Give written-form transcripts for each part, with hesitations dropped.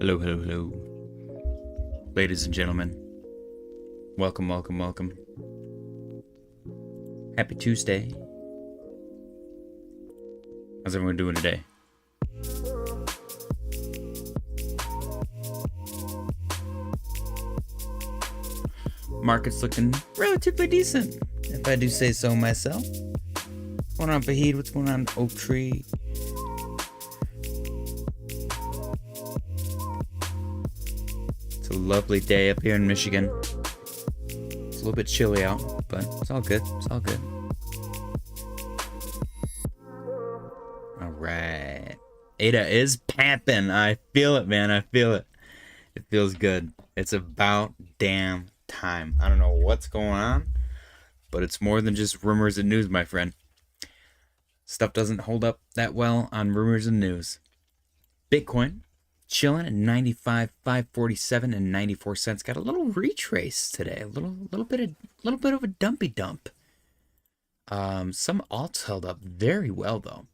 Hello, hello, hello. Ladies and gentlemen. Welcome, welcome, welcome. Happy Tuesday. How's everyone doing today? Market's looking relatively decent, if I do say so myself. What's going on, Fahid? What's going on, Oak Tree? It's a lovely day up here in Michigan. It's a little bit chilly out, but it's all good. It's all good. All right. ADA is pamping. I feel it, man. I feel it. It feels good. It's about damn time. I don't know what's going on, but it's more than just rumors and news, my friend. Stuff doesn't hold up that well on rumors and news. Bitcoin chilling at 95,547 and 94 cents. Got a little retrace today. A little bit of a dumpy dump. Some alts held up very well though.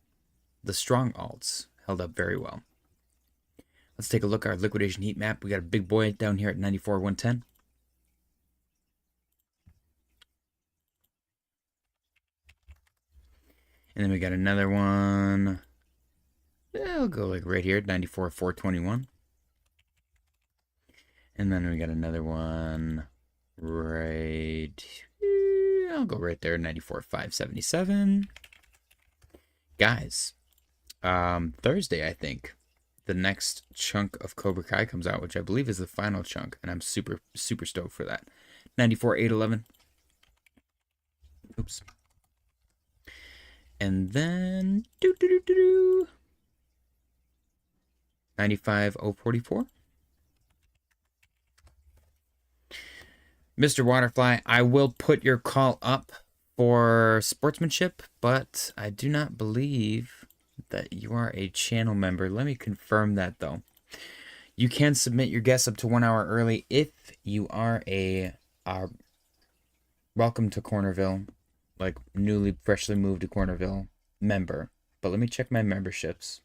The strong alts held up very well. Let's take a look at our liquidation heat map. We got a big boy down here at 94,110. And then we got another one. I'll go like right here, 94,421. And then we got another one right. I'll go right there, 94,577. Guys, Thursday, I think the next chunk of Cobra Kai comes out, which I believe is the final chunk, and I'm super stoked for that. 94,811. Oops. And then 95,044. Mr. Waterfly, I will put your call up for sportsmanship, but I do not believe that you are a channel member. Let me confirm that though. You can submit your guess up to 1 hour early if you are a welcome to Cornerville, like newly freshly moved to Cornerville member. But let me check my memberships.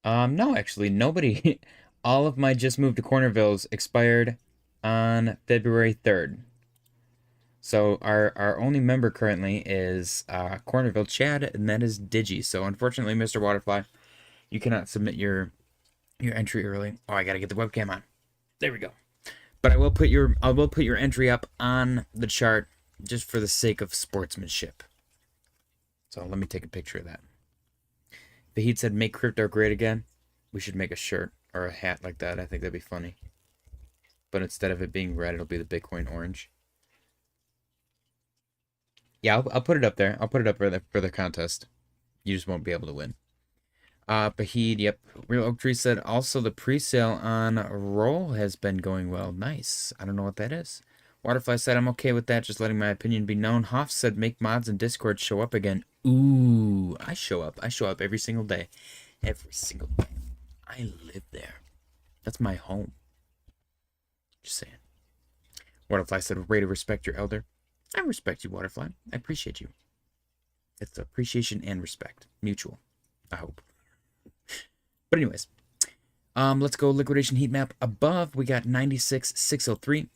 No, actually nobody. All of my just moved to Cornervilles expired on February 3rd. So our only member currently is Cornerville Chad, and that is Digi. So unfortunately, Mr. Waterfly, you cannot submit your entry early. Oh, I gotta get the webcam on. There we go. But I will put your entry up on the chart just for the sake of sportsmanship. So let me take a picture of that. Fahid said, "Make crypto great again." We should make a shirt or a hat like that. I think that'd be funny. But instead of it being red, it'll be the Bitcoin orange. Yeah, I'll put it up there. I'll put it up for the contest. You just won't be able to win. Fahid, yep. Real Oak Tree said, also the pre-sale on Roll has been going well. Nice. I don't know what that is. Waterfly said, I'm okay with that, just letting my opinion be known. Hoff said, make mods and Discord show up again. Ooh, I show up. I show up every single day. Every single day. I live there. That's my home. Just saying. Waterfly said, way to respect your elder. I respect you, Waterfly. I appreciate you. It's appreciation and respect. Mutual. I hope. But anyways, let's go liquidation heat map. Above, we got 96,603.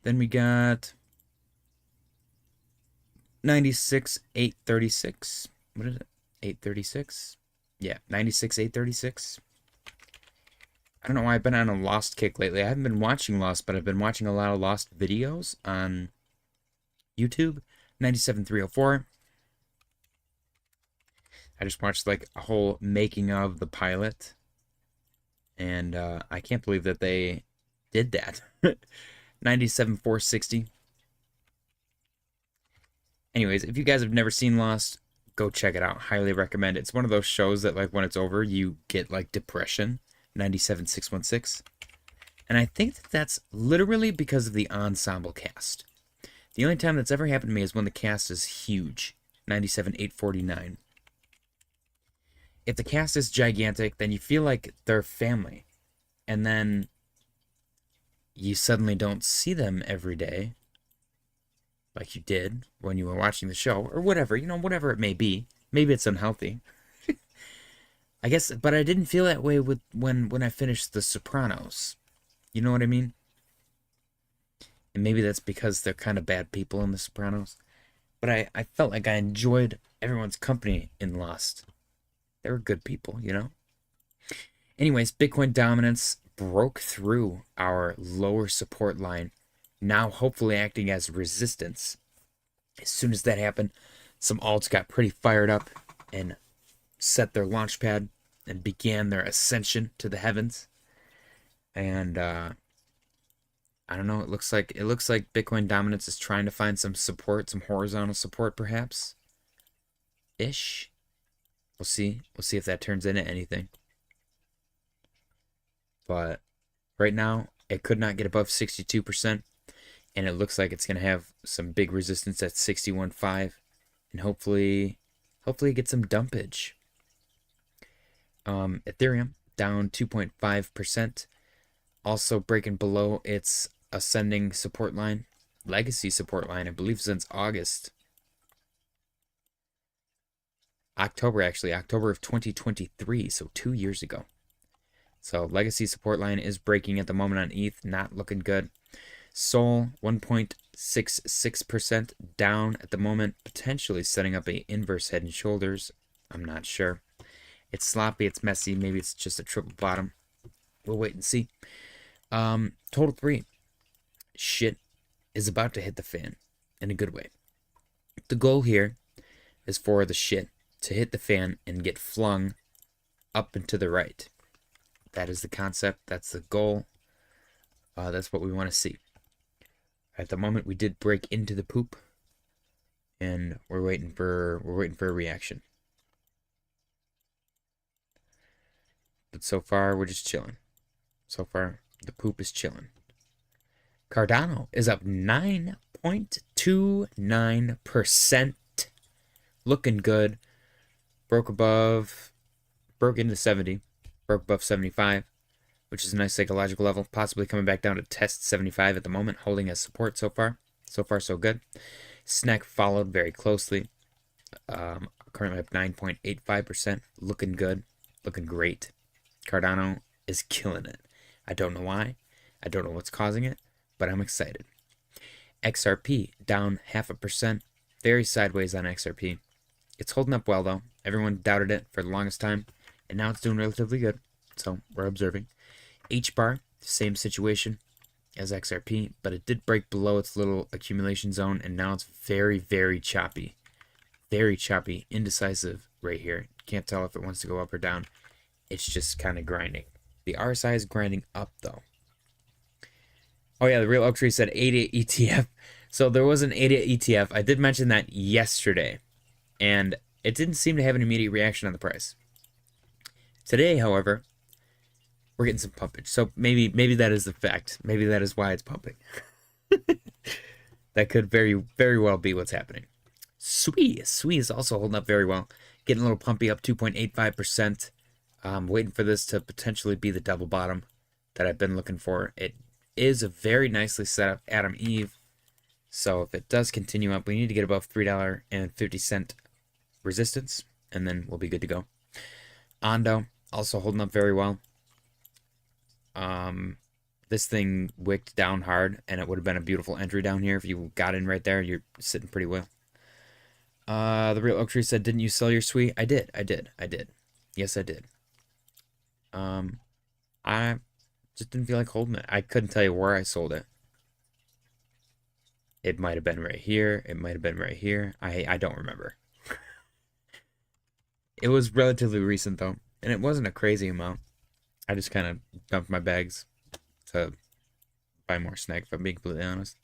Then we got 96,836. What is it? 836? Yeah, 96,836. I don't know why I've been on a Lost kick lately. I haven't been watching Lost, but I've been watching a lot of Lost videos on YouTube. 97,304. I just watched like a whole making of the pilot, and I can't believe that they did that. 97,460. Anyways, if you guys have never seen Lost, go check it out. Highly recommend it. It's one of those shows that like when it's over, you get like depression. 97,616. And I think that that's literally because of the ensemble cast. The only time that's ever happened to me is when the cast is huge. 97,849. If the cast is gigantic, then you feel like they're family. And then you suddenly don't see them every day like you did when you were watching the show, or whatever, whatever it may be. Maybe it's unhealthy. I guess, but I didn't feel that way with when I finished The Sopranos. You know what I mean? And maybe that's because they're kind of bad people in The Sopranos. But I felt like I enjoyed everyone's company in Lost. They were good people, Anyways, Bitcoin dominance broke through our lower support line, now hopefully acting as resistance. As soon as that happened, some alts got pretty fired up and set their launch pad and began their ascension to the heavens. And I don't know, it looks like Bitcoin dominance is trying to find some support, some horizontal support perhaps. Ish. We'll see. We'll see if that turns into anything. But right now, it could not get above 62%. And it looks like it's going to have some big resistance at 61.5. And hopefully get some dumpage. Ethereum down 2.5%. Also breaking below its ascending support line. Legacy support line, I believe, since October of 2023. So 2 years ago. So legacy support line is breaking at the moment on ETH, not looking good. Sol 1.66% down at the moment, potentially setting up a inverse head and shoulders. I'm not sure. It's sloppy, it's messy, maybe it's just a triple bottom. We'll wait and see. Total 3. Shit is about to hit the fan in a good way. The goal here is for the shit to hit the fan and get flung up and to the right. That is the concept. That's the goal. That's what we want to see. At the moment, we did break into the poop, and we're waiting for a reaction. But so far, we're just chilling. So far, the poop is chilling. Cardano is up 9.29%. Looking good. Broke into 70. Broke above 75, which is a nice psychological level. Possibly coming back down to test 75 at the moment, holding as support so far. So far, so good. SNEK followed very closely. Currently up 9.85%. Looking good. Looking great. Cardano is killing it. I don't know why. I don't know what's causing it, but I'm excited. XRP down 0.5%. Very sideways on XRP. It's holding up well, though. Everyone doubted it for the longest time. And now it's doing relatively good, so we're observing. HBAR, same situation as XRP, but it did break below its little accumulation zone, and now it's very, very choppy. Very choppy, indecisive right here. Can't tell if it wants to go up or down. It's just kind of grinding. The RSI is grinding up, though. Oh, yeah, the Real Oak Tree said ADA ETF. So there was an ADA ETF. I did mention that yesterday, and it didn't seem to have an immediate reaction on the price. Today, however, we're getting some pumpage. So maybe that is the fact. Maybe that is why it's pumping. That could very, very well be what's happening. SWE is also holding up very well. Getting a little pumpy, up 2.85%. Waiting for this to potentially be the double bottom that I've been looking for. It is a very nicely set up Adam Eve. So if it does continue up, we need to get above $3.50 resistance, and then we'll be good to go. Ondo also holding up very well. This thing wicked down hard, and it would have been a beautiful entry down here. If you got in right there, you're sitting pretty well. The Real Oak Tree said, didn't you sell your SWE? I did. Yes, I did. I just didn't feel like holding it. I couldn't tell you where I sold it. It might have been right here. It might have been right here. I don't remember. It was relatively recent, though, and it wasn't a crazy amount. I just kind of dumped my bags to buy more SNEK, if I'm being completely honest.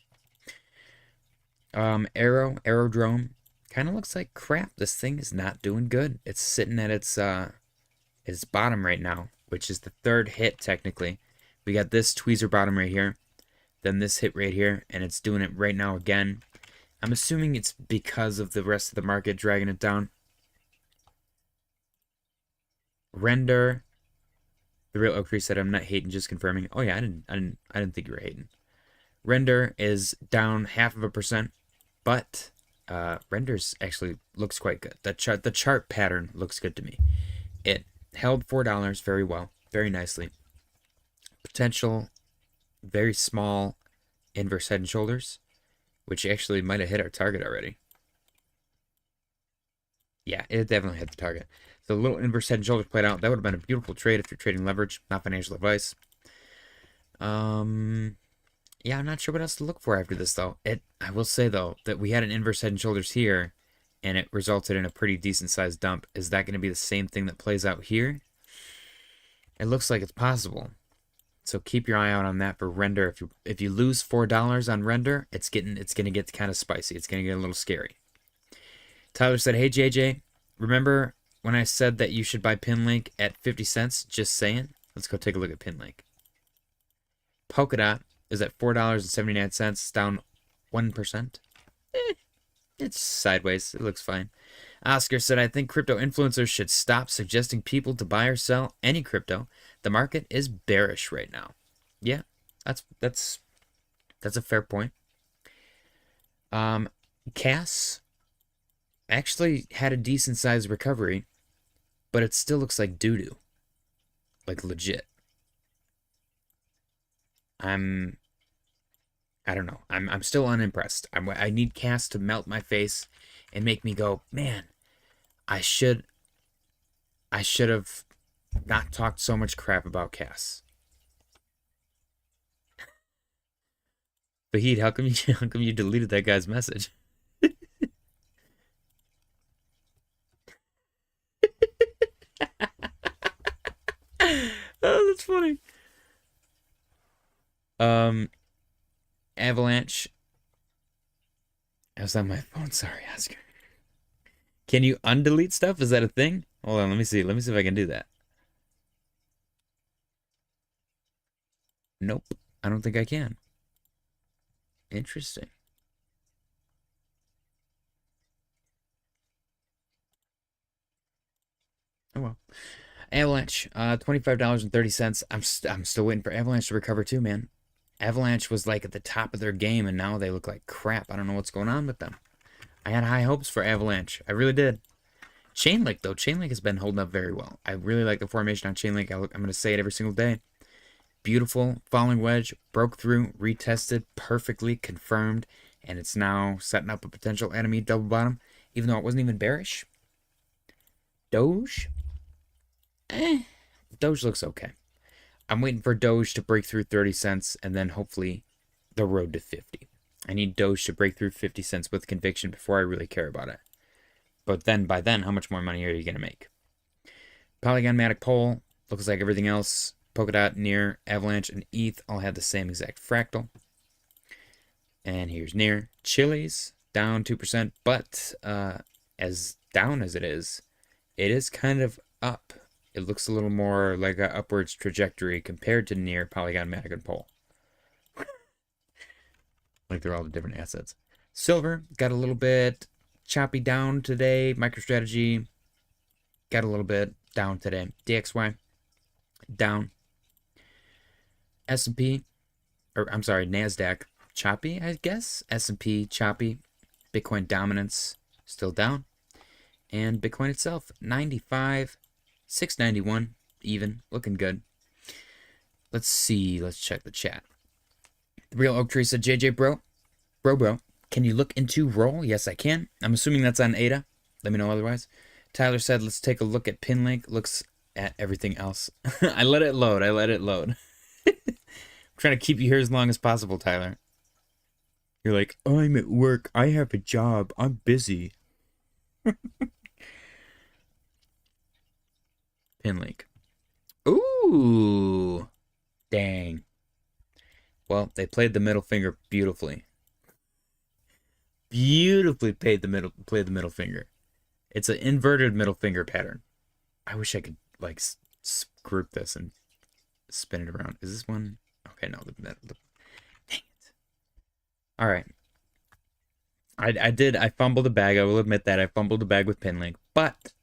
Aerodrome kind of looks like crap. This thing is not doing good. It's sitting at its bottom right now, which is the third hit, technically. We got this tweezer bottom right here, then this hit right here, and it's doing it right now again. I'm assuming it's because of the rest of the market dragging it down. Render. The Real Oak Tree said, I'm not hating, just confirming. Oh yeah, I didn't think you were hating. Render is down 0.5%. but renders actually looks quite good. The chart pattern looks good to me. It held $4 very well, very nicely. Potential very small inverse head and shoulders, which actually might have hit our target already. Yeah, it definitely hit the target. So a little inverse head and shoulders played out. That would have been a beautiful trade if you're trading leverage, not financial advice. Yeah, I'm not sure what else to look for after this, though. I will say, though, that we had an inverse head and shoulders here, and it resulted in a pretty decent-sized dump. Is that going to be the same thing that plays out here? It looks like it's possible. So keep your eye out on that for render. If you lose $4 on render, it's going to get kind of spicy. It's going to get a little scary. Tyler said, "Hey JJ, remember when I said that you should buy Pinlink at 50 cents? Just saying." Let's go take a look at Pinlink. Polkadot is at $4.79, down 1%. It's sideways. It looks fine. Oscar said, "I think crypto influencers should stop suggesting people to buy or sell any crypto. The market is bearish right now." Yeah, that's a fair point. Cass actually had a decent sized recovery, but it still looks like doo-doo. Like legit. I don't know. I'm still unimpressed. I need Cass to melt my face and make me go, man, I should have not talked so much crap about Cass. Fahid, how come you deleted that guy's message? Oh, that's funny. Avalanche. I was on my phone. Sorry, Oscar. Can you undelete stuff? Is that a thing? Hold on, let me see. Let me see if I can do that. Nope. I don't think I can. Interesting. Oh well. Avalanche, $25.30. I'm still waiting for Avalanche to recover too, man. Avalanche was like at the top of their game, and now they look like crap. I don't know what's going on with them. I had high hopes for Avalanche. I really did. Chainlink, though. Chainlink has been holding up very well. I really like the formation on Chainlink. I'm going to say it every single day. Beautiful falling wedge, broke through, retested, perfectly confirmed, and it's now setting up a potential enemy double bottom, even though it wasn't even bearish. Doge? Doge looks okay. I'm waiting for Doge to break through 30 cents and then hopefully the road to 50. I need Doge to break through 50 cents with conviction before I really care about it. But then, by then, how much more money are you going to make? Polygon Matic Pole, looks like everything else. Polkadot, Near, Avalanche, and ETH all have the same exact fractal. And here's Near. Chili's, down 2%, but as down as it is kind of up. It looks a little more like an upwards trajectory compared to Near, Polygon, Matic, and Pole. Like they're all the different assets. Silver got a little bit choppy down today. MicroStrategy got a little bit down today. DXY down. S&P, or I'm sorry, NASDAQ choppy, I guess. S&P choppy. Bitcoin dominance still down. And Bitcoin itself 95, 691 even, looking good. Let's see. Let's check the chat. The Real Oak Tree said, JJ bro, can you look into roll? Yes, I can. I'm assuming that's on ADA. Let me know otherwise. Tyler said, let's take a look at Pinlink. Looks at everything else. I let it load. I'm trying to keep you here as long as possible, Tyler. You're like, I'm at work. I have a job. I'm busy. Pinlink. Ooh. Dang. Well, they played the middle finger beautifully. Beautifully played the middle finger. It's an inverted middle finger pattern. I wish I could like group this and spin it around. Is this one? Okay, no. Dang it. All right. I fumbled a bag. I will admit that I fumbled a bag with Pinlink, but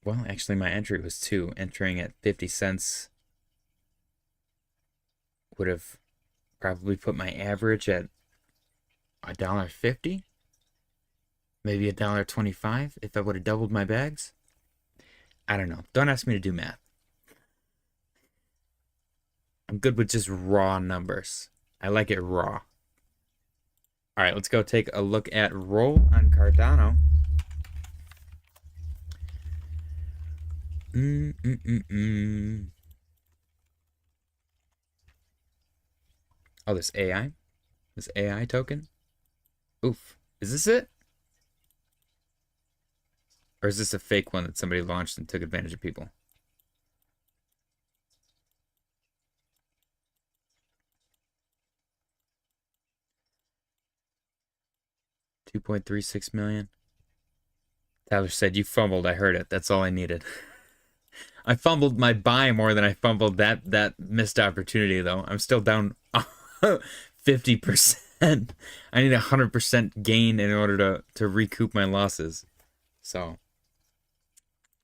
well, actually my entry was 2. Entering at 50 cents would have probably put my average at $1.50? Maybe $1.25 if I would have doubled my bags? I don't know. Don't ask me to do math. I'm good with just raw numbers. I like it raw. All right, let's go take a look at roll on Cardano. Oh, this AI? This AI token? Oof. Is this it? Or is this a fake one that somebody launched and took advantage of people? $2.36 million. Tyler said, you fumbled. I heard it. That's all I needed. I fumbled my buy more than I fumbled that missed opportunity, though. I'm still down 50%. I need 100% gain in order to recoup my losses. So,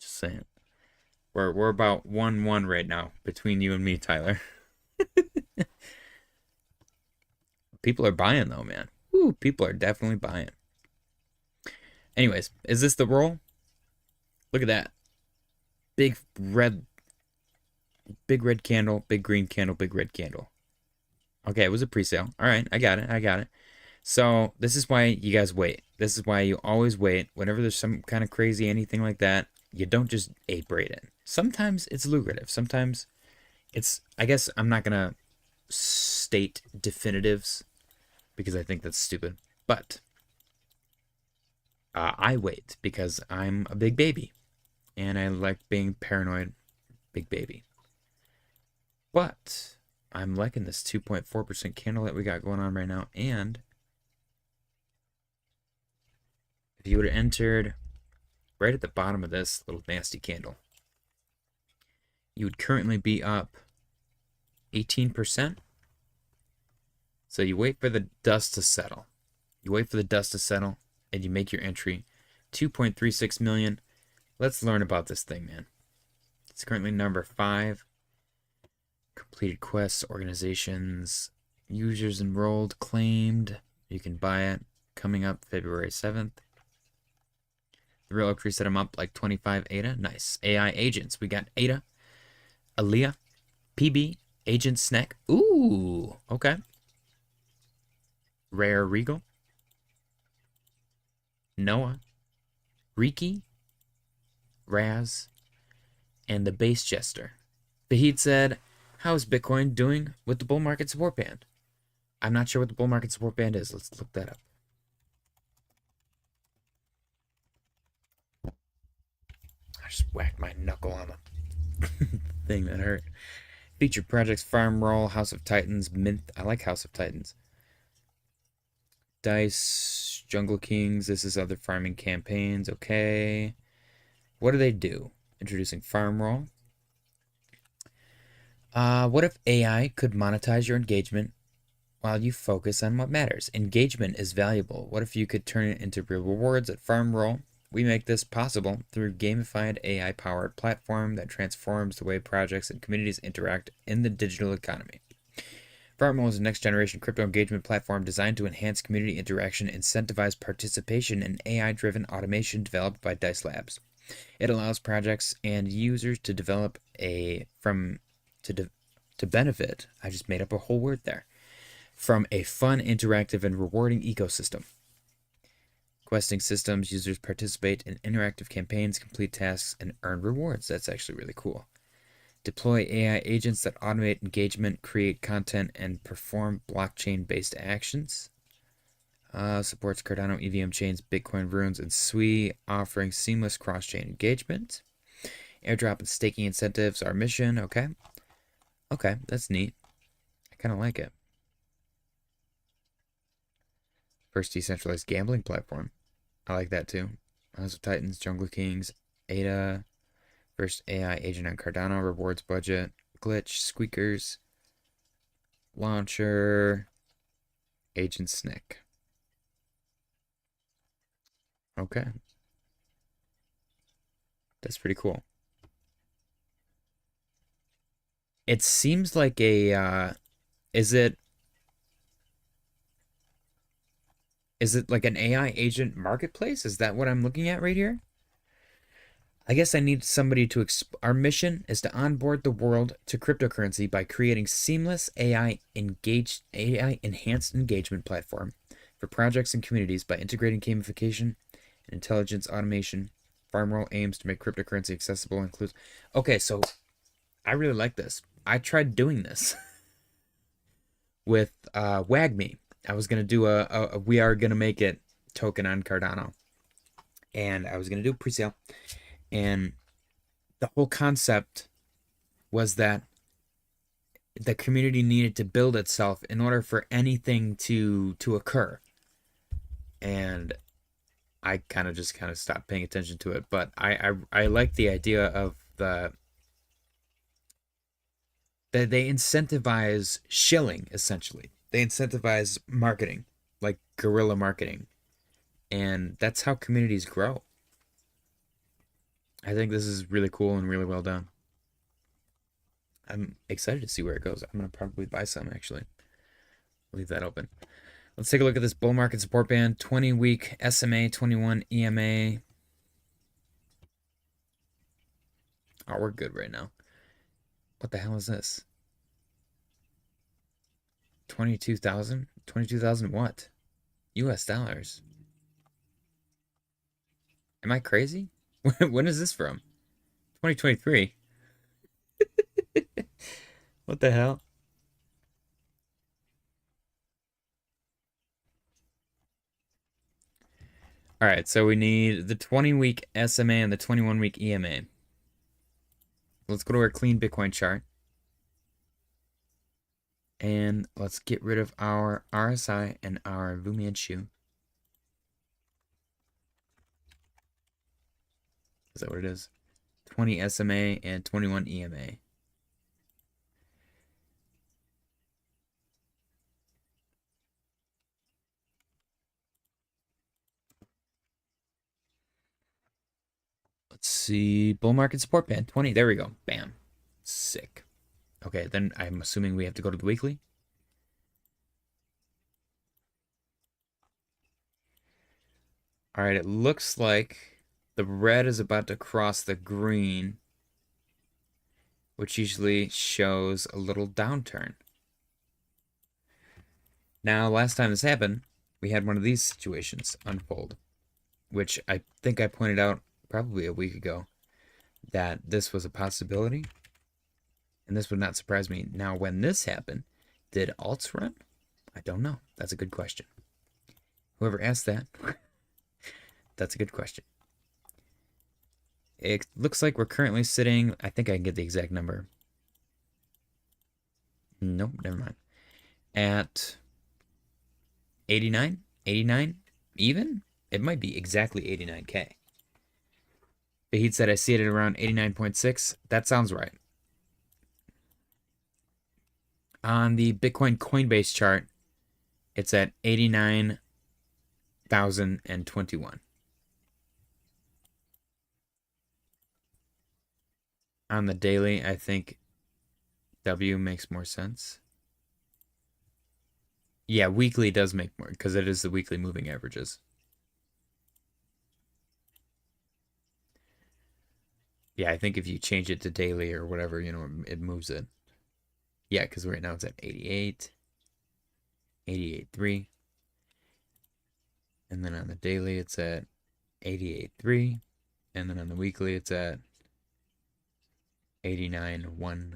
just saying. We're about 1-1 right now between you and me, Tyler. People are buying, though, man. Ooh, people are definitely buying. Anyways, is this the roll? Look at that. Big red candle, big green candle, big red candle. Okay, it was a pre-sale. All right, I got it. So this is why you guys wait. This is why you always wait. Whenever there's some kind of crazy anything like that, you don't just ape-rate it. Sometimes it's lucrative. Sometimes it's, I guess I'm not going to state definitives because I think that's stupid. But I wait because I'm a big baby. And I like being paranoid big baby. But I'm liking this 2.4% candle that we got going on right now. And if you would have entered right at the bottom of this little nasty candle, you would currently be up 18%. So you wait for the dust to settle. You wait for the dust to settle and you make your entry. 2.36 million. Let's learn about this thing, man. It's currently number 5. Completed quests, organizations, users enrolled, claimed. You can buy it. Coming up February 7th. The real Oak Tree set them up like 25 ADA. Nice. AI agents. We got ADA, Aaliyah, PB, Agent SNEK. Ooh, okay. Rare Regal, Noah, Riki, Raz, and the Base Jester. Fahid said, how is Bitcoin doing with the bull market support band? I'm not sure what the bull market support band is. Let's look that up. I just whacked my knuckle on the thing that hurt. Featured projects, Farm Roll, House of Titans, Mint. I like House of Titans. Dice, Jungle Kings. This is other farming campaigns. Okay. What do they do? Introducing Farm Roll. What if AI could monetize your engagement while you focus on what matters? Engagement is valuable. What if you could turn it into real rewards at Farm Roll? We make this possible through a gamified AI-powered platform that transforms the way projects and communities interact in the digital economy. Farm Roll is a next-generation crypto engagement platform designed to enhance community interaction and incentivize participation in AI-driven automation developed by Dice Labs. It allows projects and users to develop to benefit. I just made up a whole word there. From a fun, interactive, and rewarding ecosystem. Questing systems, users participate in interactive campaigns, complete tasks, and earn rewards. That's actually really cool. Deploy AI agents that automate engagement, create content, and perform blockchain-based actions. Supports Cardano EVM chains, Bitcoin runes, and SWI, offering seamless cross-chain engagement. Airdrop and staking incentives, our mission. Okay. Okay, that's neat. I kind of like it. First decentralized gambling platform. I like that too. House of Titans, Jungle Kings, ADA. First AI agent on Cardano, rewards budget, glitch, squeakers, launcher, Agent SNEK. Okay. That's pretty cool. It seems like a, is it Is it like an AI agent marketplace? Is that what I'm looking at right here? I guess I need somebody to our mission is to onboard the world to cryptocurrency by creating seamless AI enhanced engagement platform for projects and communities by integrating gamification and intelligence automation. Farmworld aims to make cryptocurrency accessible and includes. Okay, so I really like this. I tried doing this with WagMe. I was gonna do a we are gonna make it token on Cardano, and I was gonna do a pre-sale, and the whole concept was that the community needed to build itself in order for anything to occur, and I kind of stopped paying attention to it. But I like the idea of that they incentivize shilling, essentially. They incentivize marketing, like guerrilla marketing. And that's how communities grow. I think this is really cool and really well done. I'm excited to see where it goes. I'm going to probably buy some, actually. Leave that open. Let's take a look at this bull market support band. 20-week SMA, 21 EMA. Oh, we're good right now. What the hell is this? 22,000? 22,000 what? US dollars. Am I crazy? When is this from? 2023. What the hell? All right, so we need the 20-week SMA and the 21-week EMA. Let's go to our clean Bitcoin chart. And let's get rid of our RSI and our Fu Manchu. Is that what it is? 20 SMA and 21 EMA. Let's see. Bull market support band 20. There we go. Bam. Sick. Okay, then I'm assuming we have to go to the weekly. All right, it looks like the red is about to cross the green, which usually shows a little downturn. Now, last time this happened, we had one of these situations unfold, which I think I pointed out probably a week ago that this was a possibility, and this would not surprise me. Now, when this happened, did alts run? I don't know. That's a good question. Whoever asked that, that's a good question. It looks like we're currently sitting, I think I can get the exact number. Nope, never mind. At 89? 89? Even? It might be exactly 89K. Fahid said I see it at around 89.6. That sounds right. On the Bitcoin Coinbase chart, it's at 89,021. On the daily, I think W makes more sense. Yeah, weekly does make more because it is the weekly moving averages. Yeah, I think if you change it to daily or whatever, it moves it. Yeah, because right now it's at 88, 88.3. And then on the daily, it's at 88.3. And then on the weekly, it's at 89.1.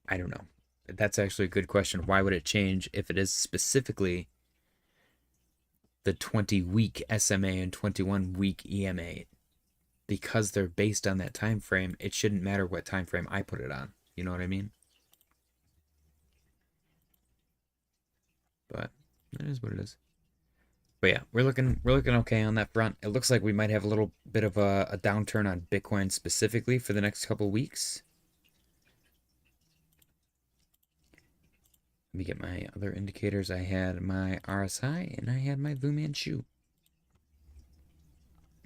I don't know. That's actually a good question. Why would it change if it is specifically the 20-week SMA and 21-week EMA? Because they're based on that time frame, it shouldn't matter what time frame I put it on. You know what I mean? But it is what it is. But yeah, we're looking okay on that front. It looks like we might have a little bit of a downturn on Bitcoin specifically for the next couple weeks. Let me get my other indicators. I had my RSI and I had my Fu Manchu.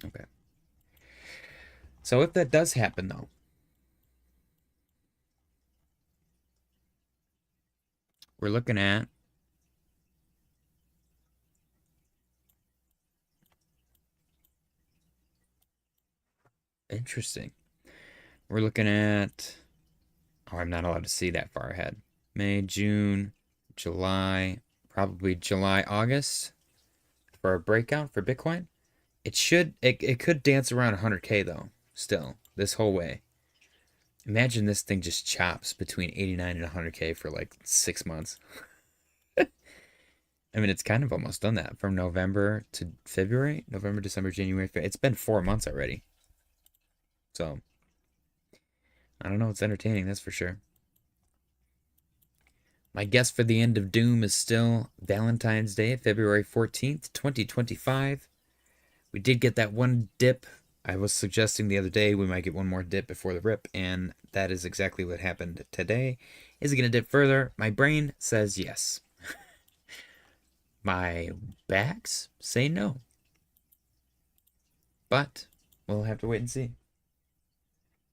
Okay. So if that does happen though, we're looking at Interesting. We're looking at... Oh, I'm not allowed to see that far ahead. May, June, July, probably July, August for a breakout for Bitcoin. It could dance around 100K though, still, this whole way. Imagine this thing just chops between 89 and 100K for like 6 months. I mean, it's kind of almost done that from November to February, November, December, January. It's been 4 months already. So, I don't know. It's entertaining, that's for sure. My guess for the end of Doom is still Valentine's Day, February 14th, 2025. We did get that one dip. I was suggesting the other day we might get one more dip before the rip, and that is exactly what happened today. Is it going to dip further? My brain says yes. My backs say no. But we'll have to wait and see.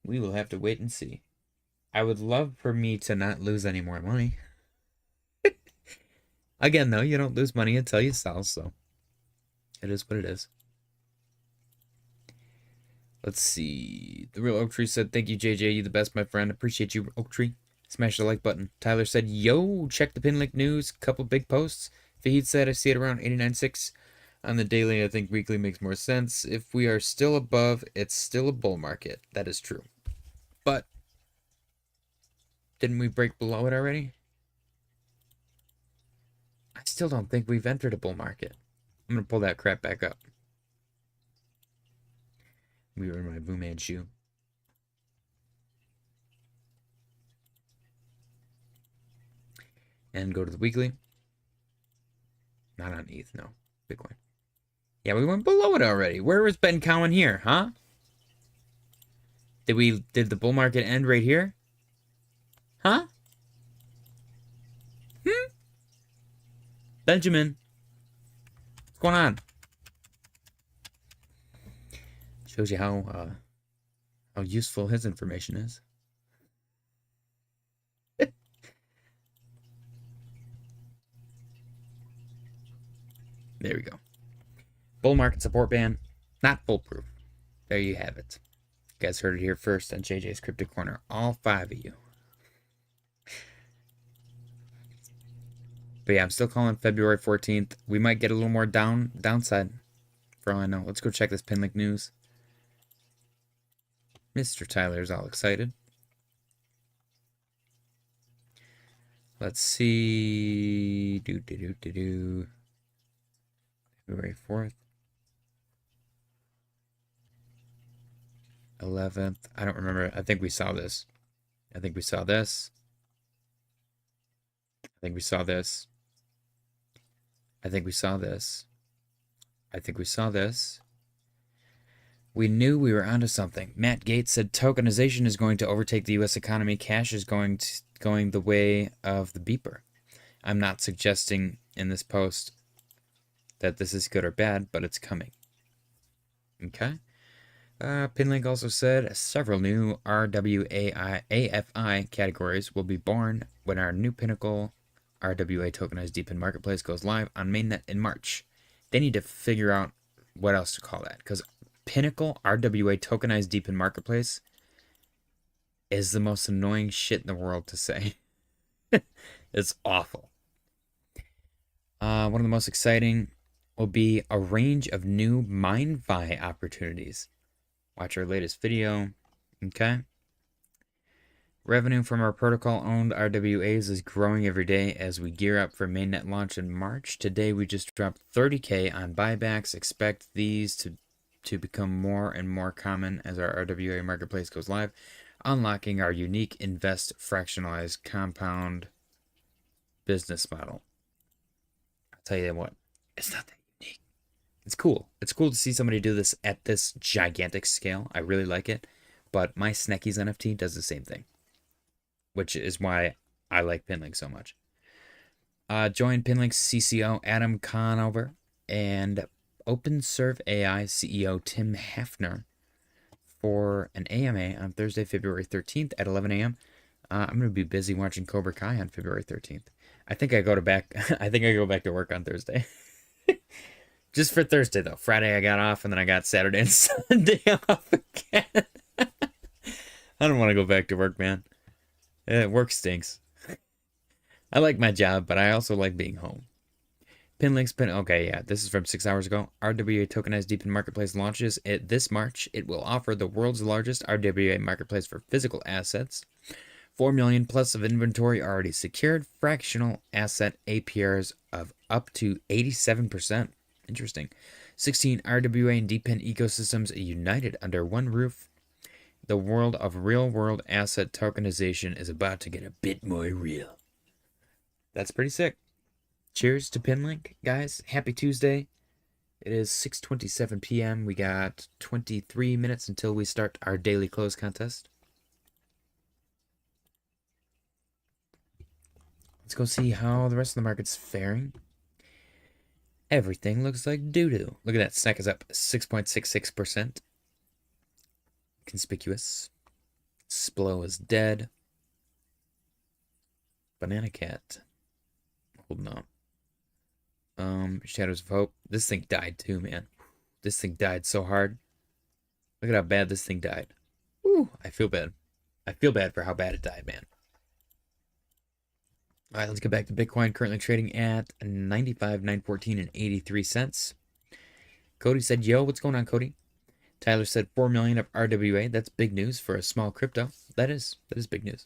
We will have to wait and see. I would love for me to not lose any more money. Again, though, you don't lose money until you sell, so it is what it is. Let's see. The Real Oak Tree said, thank you, JJ. You the best, my friend. Appreciate you, Oak Tree. Smash the like button. Tyler said, yo, check the pin link news. Couple big posts. Fahid said, I see it around 89.6 on the daily. I think weekly makes more sense. If we are still above, it's still a bull market. That is true. But didn't we break below it already? I still don't think we've entered a bull market. I'm going to pull that crap back up. We were in my Boo Man shoe. And go to the weekly. Not on ETH, no. Bitcoin. Yeah, we went below it already. Where was Ben Cowan here, huh? Did the bull market end right here? Huh? Benjamin. What's going on? Shows you how useful his information is. There we go. Bull market support band. Not foolproof. There you have it. You guys heard it here first on JJ's Crypto Corner. All 5 of you. But yeah, I'm still calling February 14th. We might get a little more downside for all I know. Let's go check this pin link news. Mr. Tyler's all excited. Let's see. February 4th. 11th. I don't remember. I think we saw this. I think we saw this. I think we saw this. I think we saw this. I think we saw this. We knew we were onto something. Matt Gates said tokenization is going to overtake the U.S. economy. Cash is going the way of the beeper. I'm not suggesting in this post that this is good or bad, but it's coming. Okay. Pinlink also said several new RWAFI categories will be born when our new Pinnacle RWA tokenized DePIN marketplace goes live on mainnet in March. They need to figure out what else to call that, because Pinnacle RWA tokenized DePIN marketplace is the most annoying shit in the world to say. It's awful. One of the most exciting will be a range of new MineFi opportunities. Watch our latest video. Okay. Revenue from our protocol-owned RWAs is growing every day as we gear up for mainnet launch in March. Today, we just dropped 30K on buybacks. Expect these to become more and more common as our RWA marketplace goes live, unlocking our unique invest fractionalized compound business model. I'll tell you what, it's not that unique. It's cool. It's cool to see somebody do this at this gigantic scale. I really like it. But my SNEKs NFT does the same thing, which is why I like Pinlink so much. Join Pinlink's CCO Adam Conover and OpenServe AI CEO Tim Hafner for an AMA on Thursday, February 13th at 11 a.m. I'm going to be busy watching Cobra Kai on February 13th. I think I go back to work on Thursday. Just for Thursday, though. Friday I got off, and then I got Saturday and Sunday off again. I don't want to go back to work, man. Work stinks. I like my job, but I also like being home. Pin links, pin. Okay, yeah, this is from 6 hours ago. RWA tokenized DePIN marketplace launches this March. It will offer the world's largest RWA marketplace for physical assets. 4 million plus of inventory already secured. Fractional asset APRs of up to 87%. Interesting. 16 RWA and DePIN ecosystems united under one roof. The world of real-world asset tokenization is about to get a bit more real. That's pretty sick. Cheers to Pinlink, guys. Happy Tuesday. It is 6:27 p.m. We got 23 minutes until we start our daily close contest. Let's go see how the rest of the market's faring. Everything looks like doo-doo. Look at that. SNEK is up 6.66%. Conspicuous. Splo is dead. Banana Cat. Holding on. Shadows of Hope. This thing died too, man. This thing died so hard. Look at how bad this thing died. Ooh, I feel bad. I feel bad for how bad it died, man. All right, let's get back to Bitcoin. Currently trading at 95,914 and 83 cents. Cody said, yo, what's going on, Cody? Tyler said 4 million of RWA. That's big news for a small crypto. That is big news.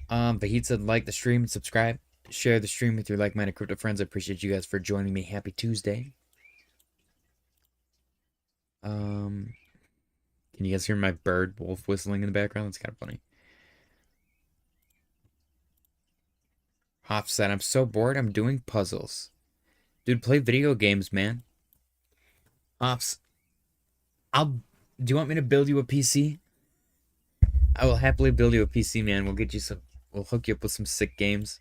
Vahid said, like the stream and subscribe. Share the stream with your like-minded crypto friends. I appreciate you guys for joining me. Happy Tuesday. Can you guys hear my bird wolf whistling in the background? That's kind of funny. Hoff said, I'm so bored. I'm doing puzzles. Dude, play video games, man. Hoffs, do you want me to build you a PC? I will happily build you a PC, man. We'll hook you up with some sick games.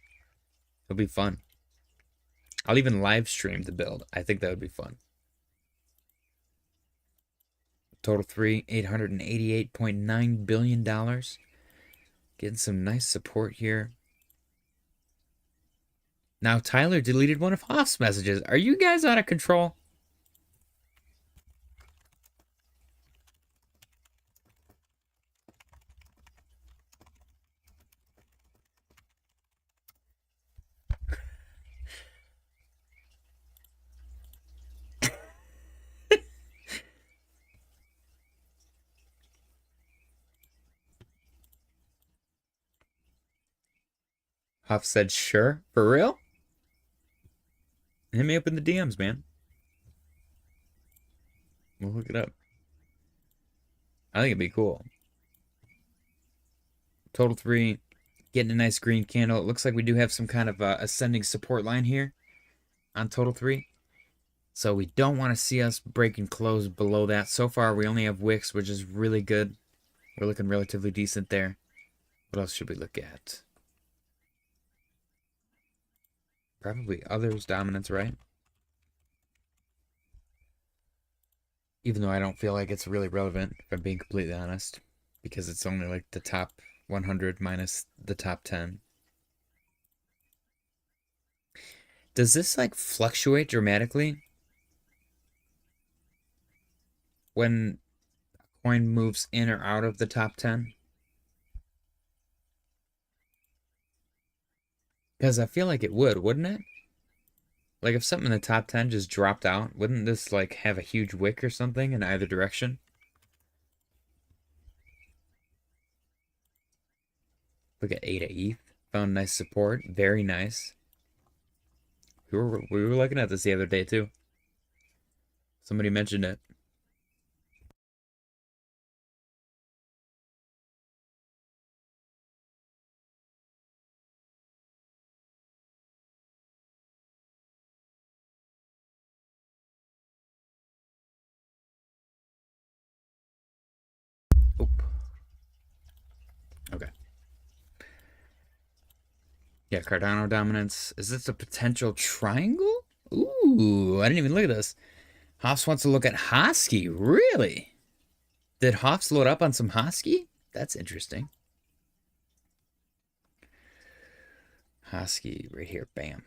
It'll be fun. I'll even live stream the build. I think that would be fun. Total 3, $888.9 billion. Getting some nice support here. Now Tyler deleted one of Hoff's messages. Are you guys out of control? Hoff said, sure. For real? Hit me up in the DMs, man. We'll hook it up. I think it'd be cool. Total 3, getting a nice green candle. It looks like we do have some kind of ascending support line here on Total 3. So we don't want to see us break and close below that. So far, we only have wicks, which is really good. We're looking relatively decent there. What else should we look at? Probably others dominance, right? Even though I don't feel like it's really relevant, if I'm being completely honest. Because it's only like the top 100 minus the top 10. Does this like fluctuate dramatically when a coin moves in or out of the top 10? Because I feel like it would, wouldn't it? Like if something in the top 10 just dropped out, wouldn't this like have a huge wick or something in either direction? Look at ADA ETH. Found nice support. Very nice. We were looking at this the other day too. Somebody mentioned it. Oop. Okay. Yeah, Cardano dominance. Is this a potential triangle? Ooh, I didn't even look at this. Hoffs wants to look at Hosky. Really? Did Hoffs load up on some Hosky? That's interesting. Hosky right here. Bam.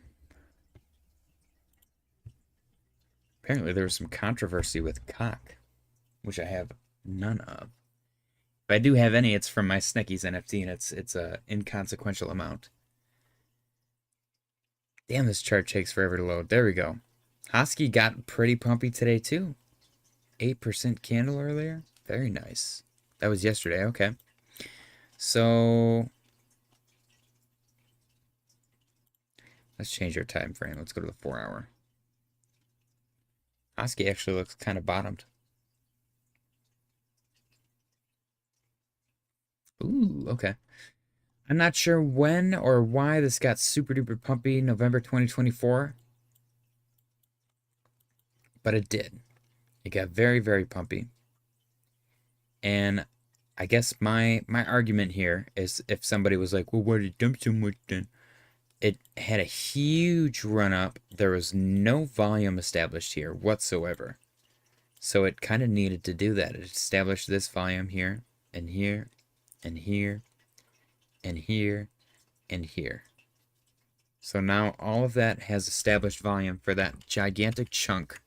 Apparently there was some controversy with cock, which I have none of. If I do have any, it's from my SNEKs NFT, and it's a inconsequential amount. Damn, this chart takes forever to load. There we go. Hosky got pretty pumpy today too. 8% candle earlier. Very nice. That was yesterday. Okay. So let's change our time frame. Let's go to the 4-hour. Hosky actually looks kind of bottomed. Ooh, okay. I'm not sure when or why this got super duper pumpy November 2024, but it did. It got very, very pumpy. And I guess my argument here is, if somebody was like, well, why did it dump so much then? It had a huge run up. There was no volume established here whatsoever. So it kind of needed to do that. It established this volume here, and here, and here, and here, and here. So now all of that has established volume for that gigantic chunk.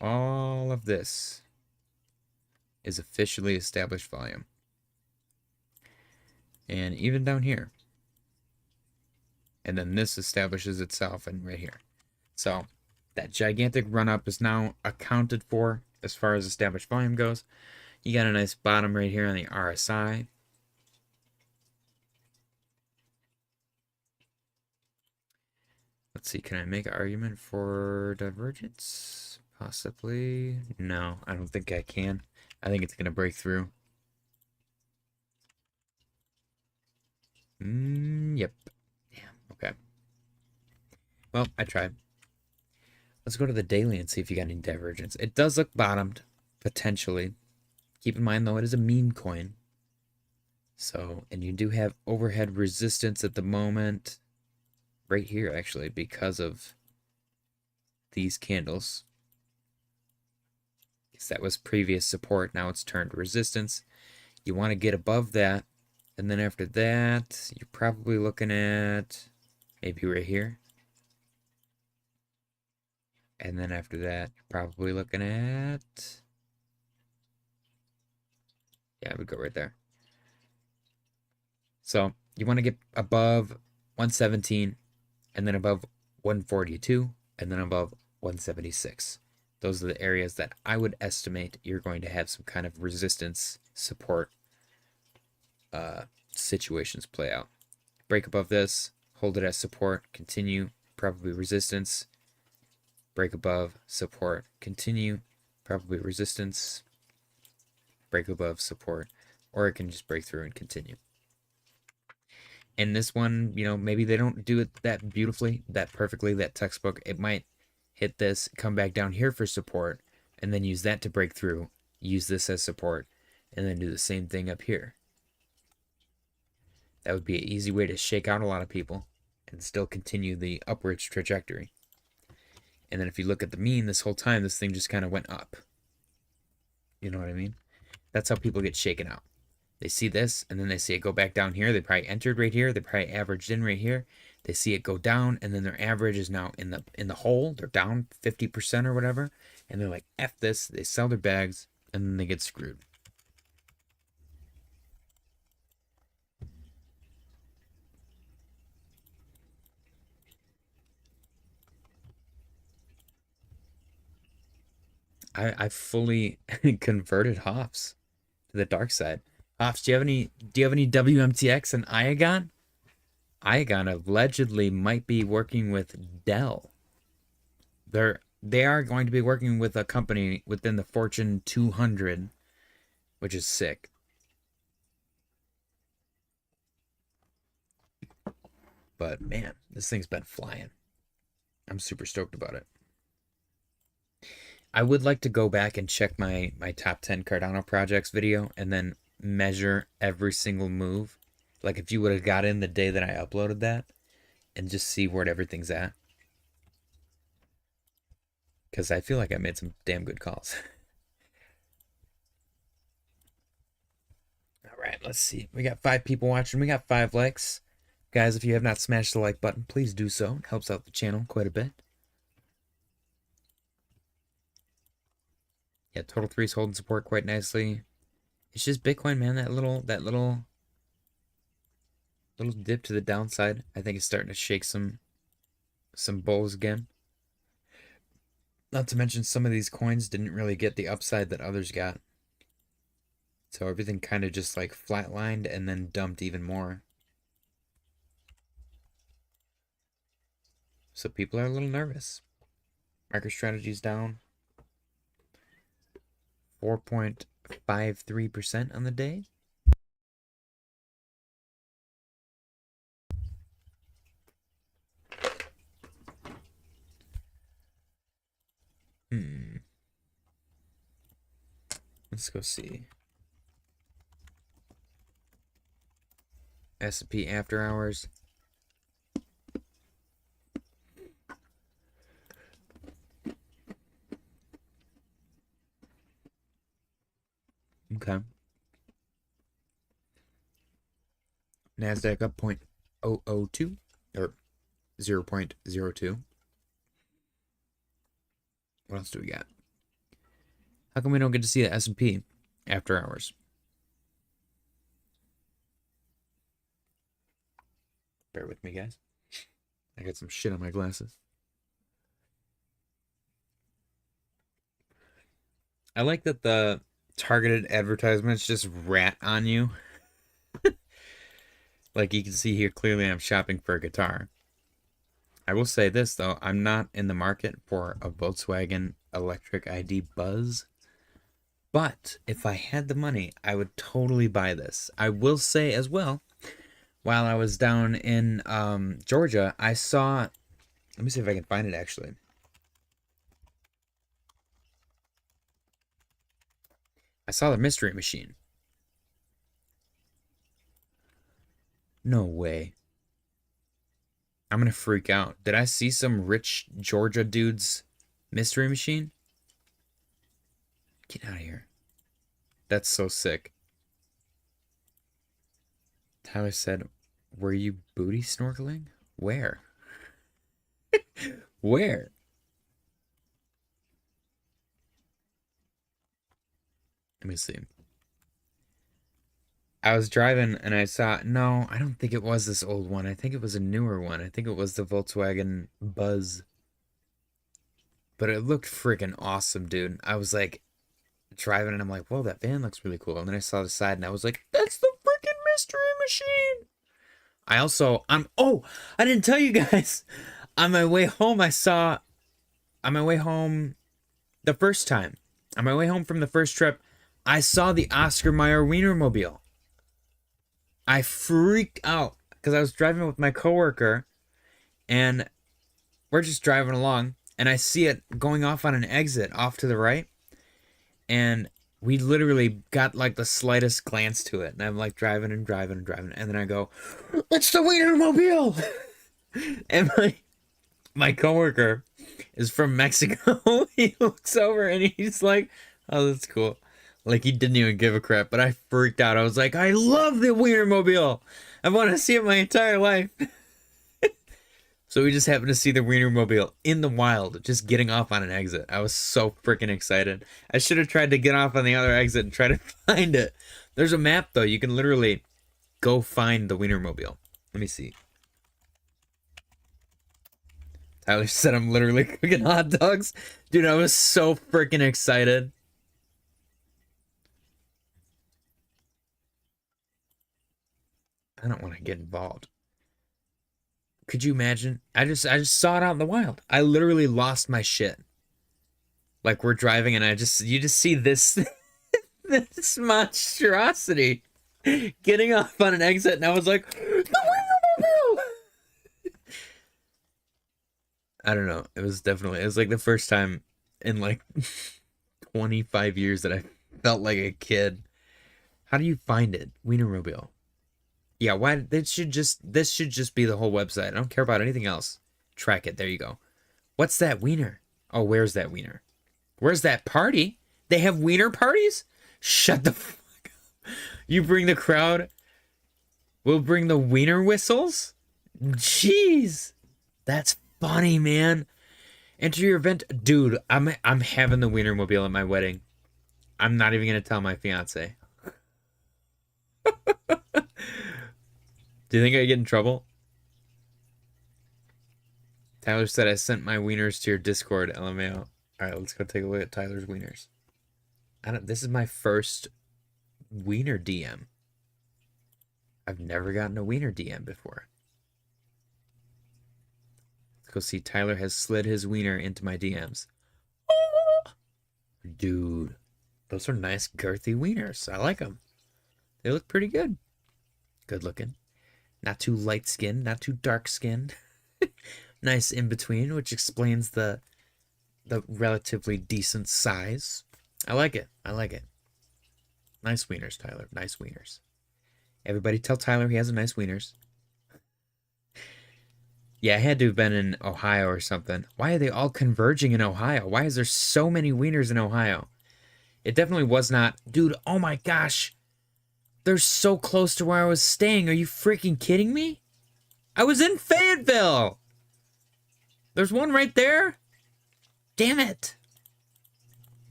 All of this is officially established volume. And even down here. And then this establishes itself and right here. So that gigantic run up is now accounted for as far as established volume goes. You got a nice bottom right here on the RSI. Let's see, can I make an argument for divergence? Possibly. No, I don't think I can. I think it's going to break through. Yep. Damn, okay. Well, I tried. Let's go to the daily and see if you got any divergence. It does look bottomed, potentially. Keep in mind, though, it is a meme coin. So, and you do have overhead resistance at the moment. Right here, actually, because of these candles. Because that was previous support, now it's turned resistance. You want to get above that, and then after that, you're probably looking at maybe right here. And then after that, you're probably looking at... yeah, I would go right there. So, you want to get above 117, and then above 142, and then above 176. Those are the areas that I would estimate you're going to have some kind of resistance support situations play out. Break above this, hold it as support, continue, probably resistance. Break above, support, continue, probably resistance. Break above, support, or it can just break through and continue. And this one, you know, maybe they don't do it that beautifully, that perfectly, that textbook. It might hit this, come back down here for support, and then use that to break through, use this as support, and then do the same thing up here. That would be an easy way to shake out a lot of people and still continue the upwards trajectory. And then if you look at the mean, this whole time, this thing just kind of went up. You know what I mean? That's how people get shaken out. They see this, and then they see it go back down here. They probably entered right here. They probably averaged in right here. They see it go down, and then their average is now in the hole. They're down 50% or whatever, and they're like, F this. They sell their bags, and then they get screwed. I fully converted Hoffs to the dark side. Hoffs, do you have any WMTX and Iagon? Iagon allegedly might be working with Dell. They are going to be working with a company within the Fortune 200, which is sick. But man, this thing's been flying. I'm super stoked about it. I would like to go back and check my top 10 Cardano projects video and then measure every single move. Like if you would have got in the day that I uploaded that and just see where everything's at. Because I feel like I made some damn good calls. All right, let's see. We got 5 people watching. We got 5 likes. Guys, if you have not smashed the like button, please do so. It helps out the channel quite a bit. Yeah, Total 3's holding support quite nicely. It's just Bitcoin, man. That little dip to the downside, I think, is starting to shake some bulls again. Not to mention some of these coins didn't really get the upside that others got. So everything kind of just like flatlined and then dumped even more. So people are a little nervous. MicroStrategy's down 4.53% on the day. Let's go see. S&P after hours. Okay. NASDAQ up 0.002 or 0.02. What else do we got? How come we don't get to see the S&P after hours? Bear with me, guys. I got some shit on my glasses. I like that the targeted advertisements just rat on you. Like you can see here, clearly I'm shopping for a guitar. I will say this, though. I'm not in the market for a Volkswagen electric ID Buzz. But if I had the money, I would totally buy this. I will say as well, while I was down in Georgia, I saw... Let me see if I can find it, actually. I saw the mystery machine. No way. I'm gonna freak out. Did I see some rich Georgia dude's mystery machine? Get out of here. That's so sick. Tyler said, were you booty snorkeling? Where? Where? Let me see. I was driving and I saw... No, I don't think it was this old one. I think it was a newer one. I think it was the Volkswagen Buzz. But it looked freaking awesome, dude. I was like... driving and I'm like, whoa, that van looks really cool. And then I saw the side and I was like, that's the freaking mystery machine. I also, oh, I didn't tell you guys. On my way home, the first time, on my way home from the first trip, I saw the Oscar Mayer Wienermobile. I freaked out because I was driving with my coworker and we're just driving along and I see it going off on an exit off to the right. And we literally got like the slightest glance to it. And I'm like driving and driving and driving. And then I go, it's the Wienermobile. And my coworker is from Mexico. He looks over and he's like, oh, that's cool. Like he didn't even give a crap. But I freaked out. I was like, I love the Wienermobile. I want to see it my entire life. So we just happened to see the Wienermobile in the wild, just getting off on an exit. I was so freaking excited. I should have tried to get off on the other exit and try to find it. There's a map, though. You can literally go find the Wienermobile. Let me see. Tyler said I'm literally cooking hot dogs. Dude, I was so freaking excited. I don't want to get involved. Could you imagine? I just saw it out in the wild. I literally lost my shit. Like we're driving and you just see this this monstrosity getting off on an exit and I was like, the Wienermobile! I don't know. It was like the first time in like 25 years that I felt like a kid. How do you find it? Wienermobile. Yeah, why this should just be the whole website. I don't care about anything else. Track it. There you go. What's that wiener? Oh, where's that wiener? Where's that party? They have wiener parties? Shut the fuck up. You bring the crowd. We'll bring the wiener whistles? Jeez. That's funny, man. Enter your event. Dude, I'm having the Wienermobile at my wedding. I'm not even gonna tell my fiance. Do you think I get in trouble? Tyler said I sent my wieners to your Discord, LMAO. All right, let's go take a look at Tyler's wieners. This is my first wiener DM. I've never gotten a wiener DM before. Let's go see. Tyler has slid his wiener into my DMs. Dude, those are nice girthy wieners. I like them. They look pretty good. Good looking. Not too light skinned, not too dark skinned. Nice in between, which explains the relatively decent size. I like it. I like it. Nice wieners, Tyler. Nice wieners. Everybody tell Tyler he has a nice wieners. Yeah, I had to have been in Ohio or something. Why are they all converging in Ohio? Why is there so many wieners in Ohio? It definitely was not. Dude, oh my gosh. They're so close to where I was staying. Are you freaking kidding me? I was in Fayetteville. There's one right there. Damn it.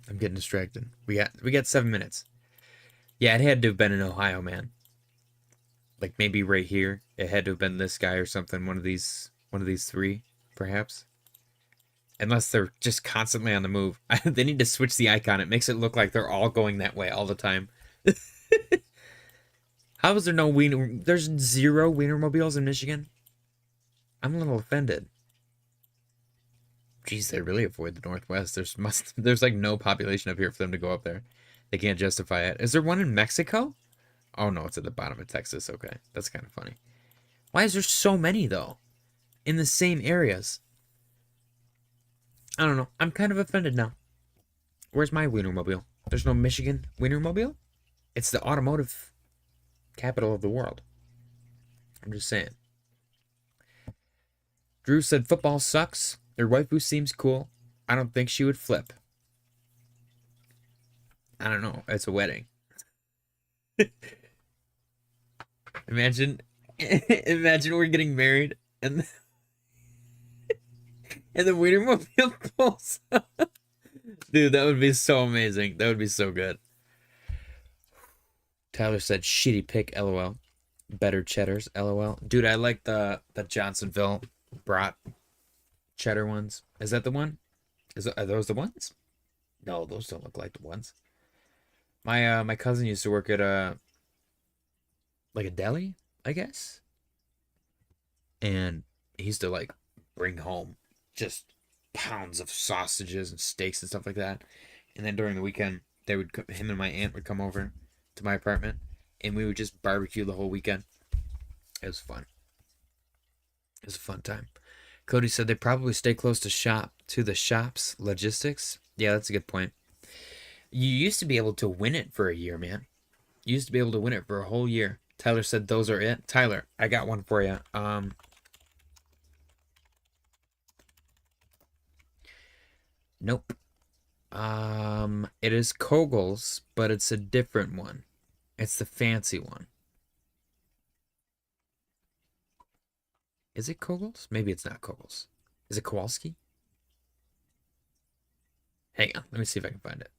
I'm getting distracted. We got 7 minutes. Yeah, it had to have been in Ohio, man. Like maybe right here. It had to have been this guy or something. One of these three, perhaps. Unless they're just constantly on the move. They need to switch the icon. It makes it look like they're all going that way all the time. How is there no wiener? There's 0 wienermobiles in Michigan? I'm a little offended. Jeez, they really avoid the Northwest. There's like no population up here for them to go up there. They can't justify it. Is there one in Mexico? Oh no, it's at the bottom of Texas. Okay, that's kind of funny. Why is there so many though? In the same areas? I don't know. I'm kind of offended now. Where's my wienermobile? There's no Michigan wienermobile? It's the automotive capital of the world. I'm just saying. Drew said football sucks. Your waifu seems cool. I don't think she would flip. I don't know. It's a wedding. Imagine we're getting married and the wienermobile pulls up. Dude, that would be so amazing. That would be so good. Tyler said shitty pick, LOL. Better cheddars, LOL. Dude, I like the Johnsonville brat cheddar ones. Is that the one? Are those the ones? No, those don't look like the ones. My cousin used to work at like a deli, I guess. And he used to like bring home just pounds of sausages and steaks and stuff like that. And then during the weekend, him and my aunt would come over to my apartment and we would just barbecue the whole weekend. It was fun. It was a fun time. Cody said they probably stay close to the shop's logistics. Yeah, that's a good point. You used to be able to win it for a year, man. You used to be able to win it for a whole year. Tyler said those are it. Tyler, I got one for you. Nope. It is Kogel's, but it's a different one. It's the fancy one. Is it Kogel's? Maybe it's not Kogel's. Is it Kowalski? Hang on, let me see if I can find it.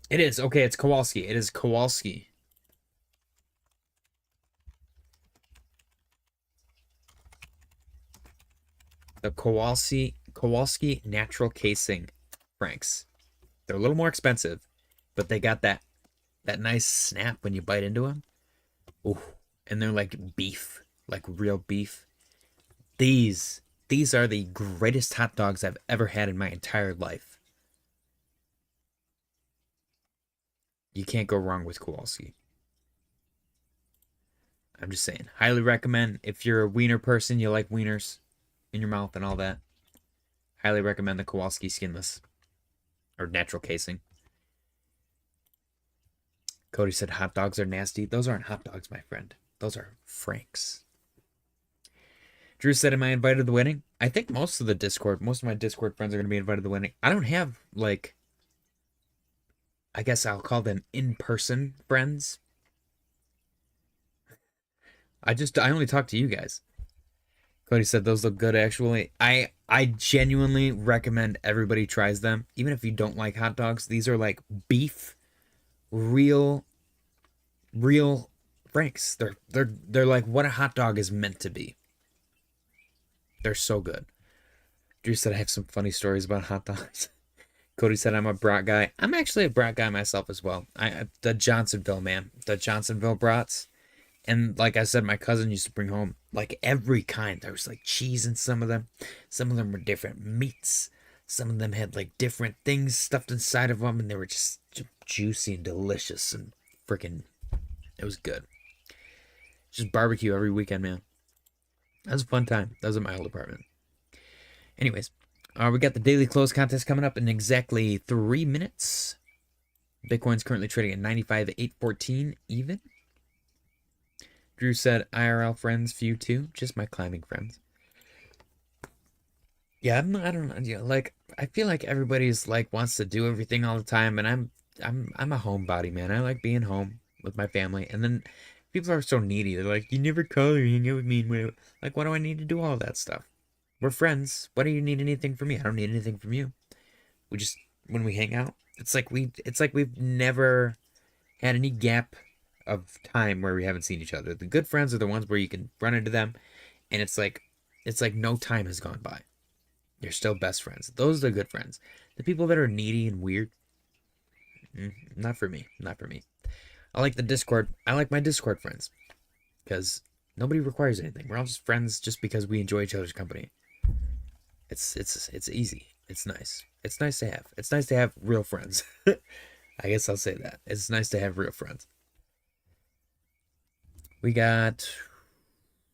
It is. Okay, it's Kowalski. It is Kowalski. The Kowalski natural casing franks. They're a little more expensive, but they got that nice snap when you bite into them. Ooh, and they're like beef, like real beef. These are the greatest hot dogs I've ever had in my entire life. You can't go wrong with Kowalski. I'm just saying. Highly recommend if you're a wiener person, you like wieners in your mouth and all that. Highly recommend the Kowalski skinless or natural casing. Cody said hot dogs are nasty. Those aren't hot dogs, my friend. Those are franks. Drew said, am I invited to the wedding? I think most of my Discord friends are going to be invited to the wedding. I don't have, like, I guess I'll call them in-person friends. I only talk to you guys. Cody said those look good actually. I genuinely recommend everybody tries them. Even if you don't like hot dogs, these are like beef, real Franks. They're like what a hot dog is meant to be. They're so good. Drew said I have some funny stories about hot dogs. Cody said I'm a brat guy. I'm actually a brat guy myself as well. The Johnsonville man, the Johnsonville brats. And like I said, my cousin used to bring home like every kind. There was like cheese in some of them. Some of them were different meats. Some of them had like different things stuffed inside of them, and they were just juicy and delicious and freaking. It was good. Just barbecue every weekend, man. That was a fun time. That was at my old apartment. Anyways, we got the daily close contest coming up in exactly 3 minutes. Bitcoin's currently trading at 95,814 even. Drew said IRL friends, few too, just my climbing friends. Yeah, I don't know. Yeah, like I feel like everybody's like wants to do everything all the time, and I'm a homebody, man. I like being home with my family, and then people are so needy. They're like, you never call or hang out with me, and like, why do I need to do all that stuff? We're friends. Why do you need anything from me? I don't need anything from you. We just when we hang out, it's like we've never had any gap of time where we haven't seen each other. The good friends are the ones where you can run into them, and it's like no time has gone by. You're still best friends. Those are the good friends. The people that are needy and weird, not for me. Not for me. I like the Discord. I like my Discord friends because nobody requires anything. We're all just friends just because we enjoy each other's company. It's easy. It's nice. It's nice to have. It's nice to have real friends. I guess I'll say that. It's nice to have real friends. We got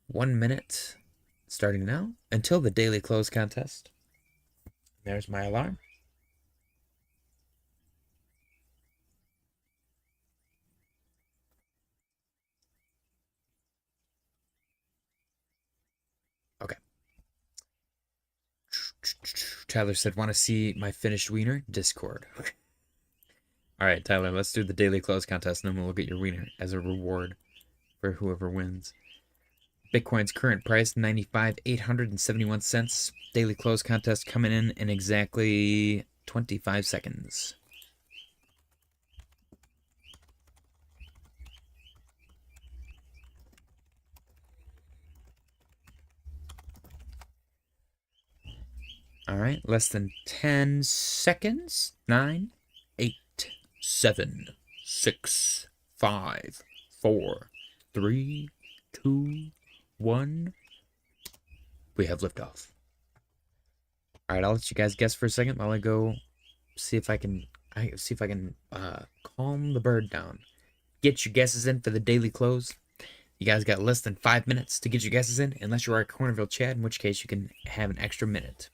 1 minute starting now until the daily close contest. There's my alarm. Okay. Tyler said, want to see my finished wiener? Discord. All right, Tyler, let's do the daily close contest, and then we'll get your wiener as a reward for whoever wins. Bitcoin's current price, 95,871 cents. Daily close contest coming in exactly 25 seconds. All right, less than 10 seconds. 9, 8, 7, 6, 5, 4, 3, 2, 1. We have liftoff. All right, I'll let you guys guess for a second while I go see if I can calm the bird down. Get your guesses in for the daily close. You guys got less than 5 minutes to get your guesses in, unless you are a Cornerville Chad, in which case you can have an extra minute.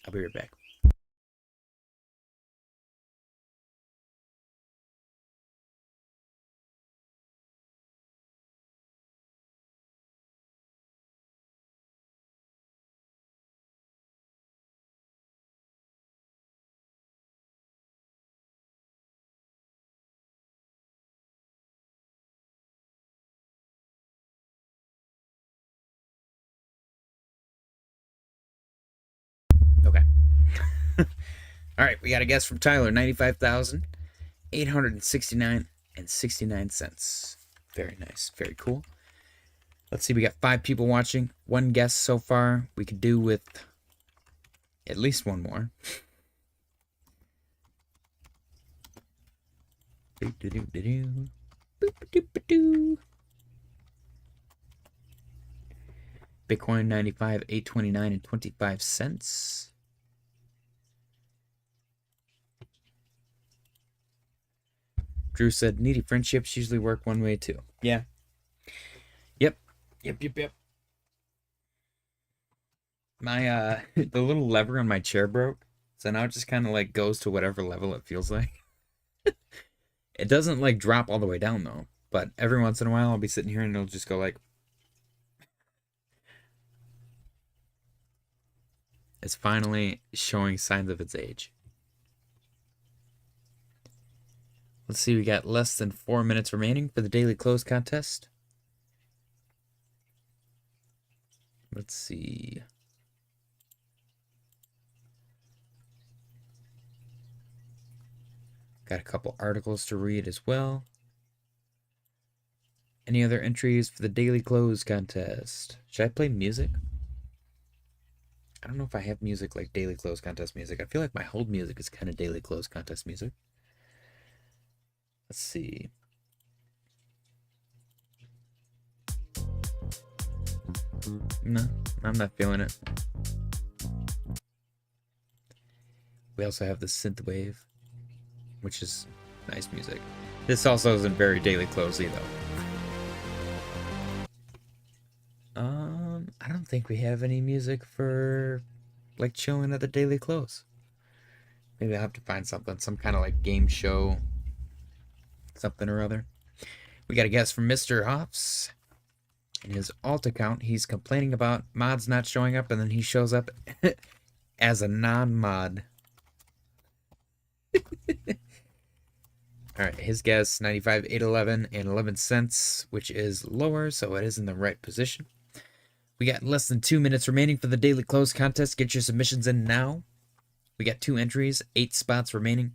I'll be right back. Okay. All right, we got a guess from Tyler, 95,869 and 69 cents. Very nice, very cool. Let's see, we got 5 people watching. 1 guess so far. We could do with at least 1 more. Bitcoin 95,829 and 25 cents. Drew said needy friendships usually work one way too. Yeah. Yep. My the little lever on my chair broke. So now it just kind of like goes to whatever level it feels like. It doesn't like drop all the way down though. But every once in a while I'll be sitting here and it'll just go like. It's finally showing signs of its age. Let's see, we got less than 4 minutes remaining for the daily close contest. Let's see. Got a couple articles to read as well. Any other entries for the daily close contest? Should I play music? I don't know if I have music like daily close contest music. I feel like my hold music is kind of daily close contest music. Let's see. No, I'm not feeling it. We also have the synthwave, which is nice music. This also isn't very daily closey though. I don't think we have any music for like chilling at the daily close. Maybe I'll have to find something, some kind of like game show, something or other. We got a guest from Mr. Hoffs. In his alt account, he's complaining about mods not showing up, and then he shows up as a non-mod. All right, his guess 95,811 and 11 cents, which is lower, so it is in the right position. We got less than 2 minutes remaining for the daily close contest. Get your submissions in now. We got 2 entries, 8 spots remaining.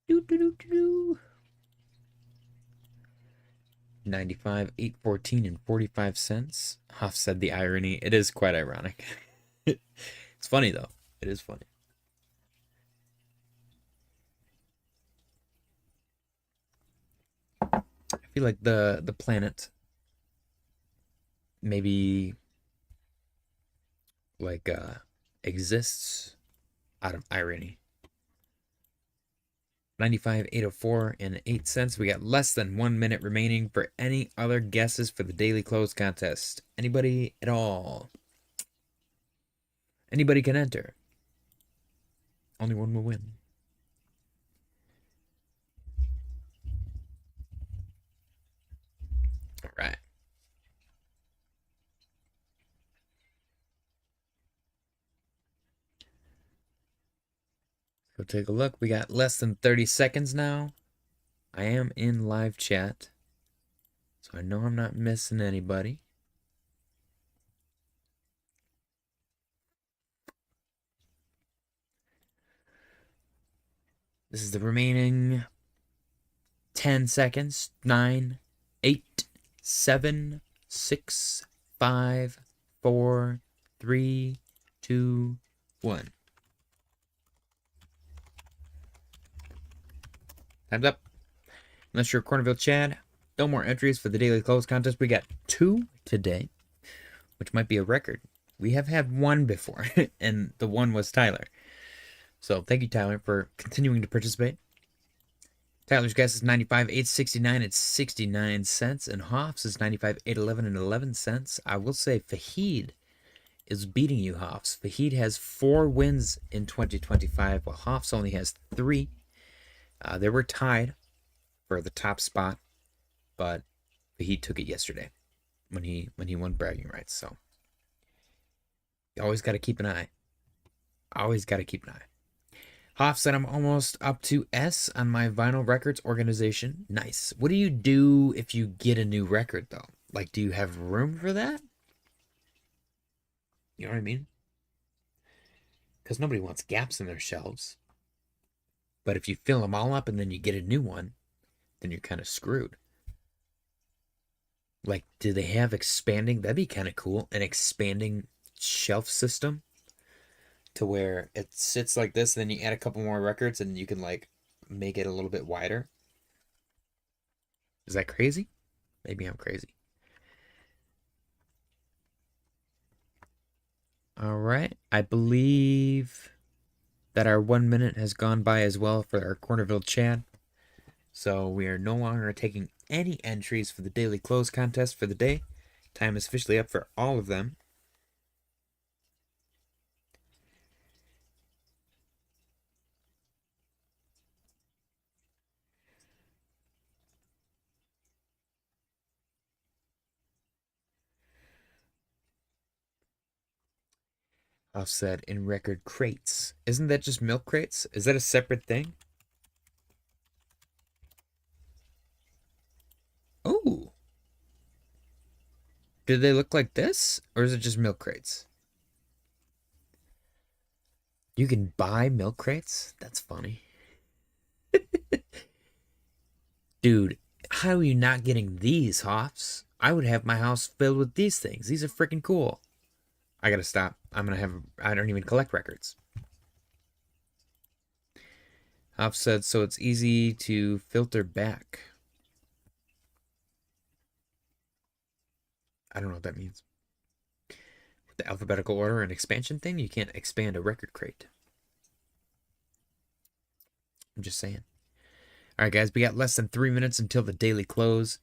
Do, do, do, do, do. 95,814 and 45 cents. Huff said the irony. It is quite ironic. It's funny though. It is funny. I feel like the planet maybe like exists out of irony. 95,804 and 8 cents. We got less than 1 minute remaining for any other guesses for the daily close contest. Anybody at all? Anybody can enter. Only one will win. All right. Go take a look. We got less than 30 seconds now. I am in live chat, so I know I'm not missing anybody. This is the remaining 10 seconds. 9, 8, 7, 6, 5, 4, 3, 2, 1. Time's up. Unless you're Cornerville Chad, no more entries for the daily close contest. We got 2 today, which might be a record. We have had 1 before, and the 1 was Tyler. So thank you, Tyler, for continuing to participate. Tyler's guess is 95,869 and 69 cents, and Hoff's is 95,811 and 11 cents. I will say Fahid is beating you, Hoff's. Fahid has 4 wins in 2025, while Hoff's only has 3. They were tied for the top spot, but Fahid took it yesterday when he won bragging rights. So you always got to keep an eye. Always got to keep an eye. Hoff said I'm almost up to S on my vinyl records organization. Nice. What do you do if you get a new record, though? Like, do you have room for that? You know what I mean? Because nobody wants gaps in their shelves. But if you fill them all up and then you get a new one, then you're kind of screwed. Like, do they have expanding? That'd be kind of cool. An expanding shelf system to where it sits like this, and then you add a couple more records and you can like make it a little bit wider. Is that crazy? Maybe I'm crazy. All right. I believe that our 1 minute has gone by as well for our Cornerville Chad. So we are no longer taking any entries for the daily close contest for the day. Time is officially up for all of them. Offset in record crates. Isn't that just milk crates? Is that a separate thing? Oh. Do they look like this? Or is it just milk crates? You can buy milk crates? That's funny. Dude, how are you not getting these, Hoffs? I would have my house filled with these things. These are freaking cool. I gotta stop. I don't even collect records. Hoff said, so it's easy to filter back. I don't know what that means. With the alphabetical order and expansion thing, you can't expand a record crate. I'm just saying. All right, guys, we got less than 3 minutes until the daily close.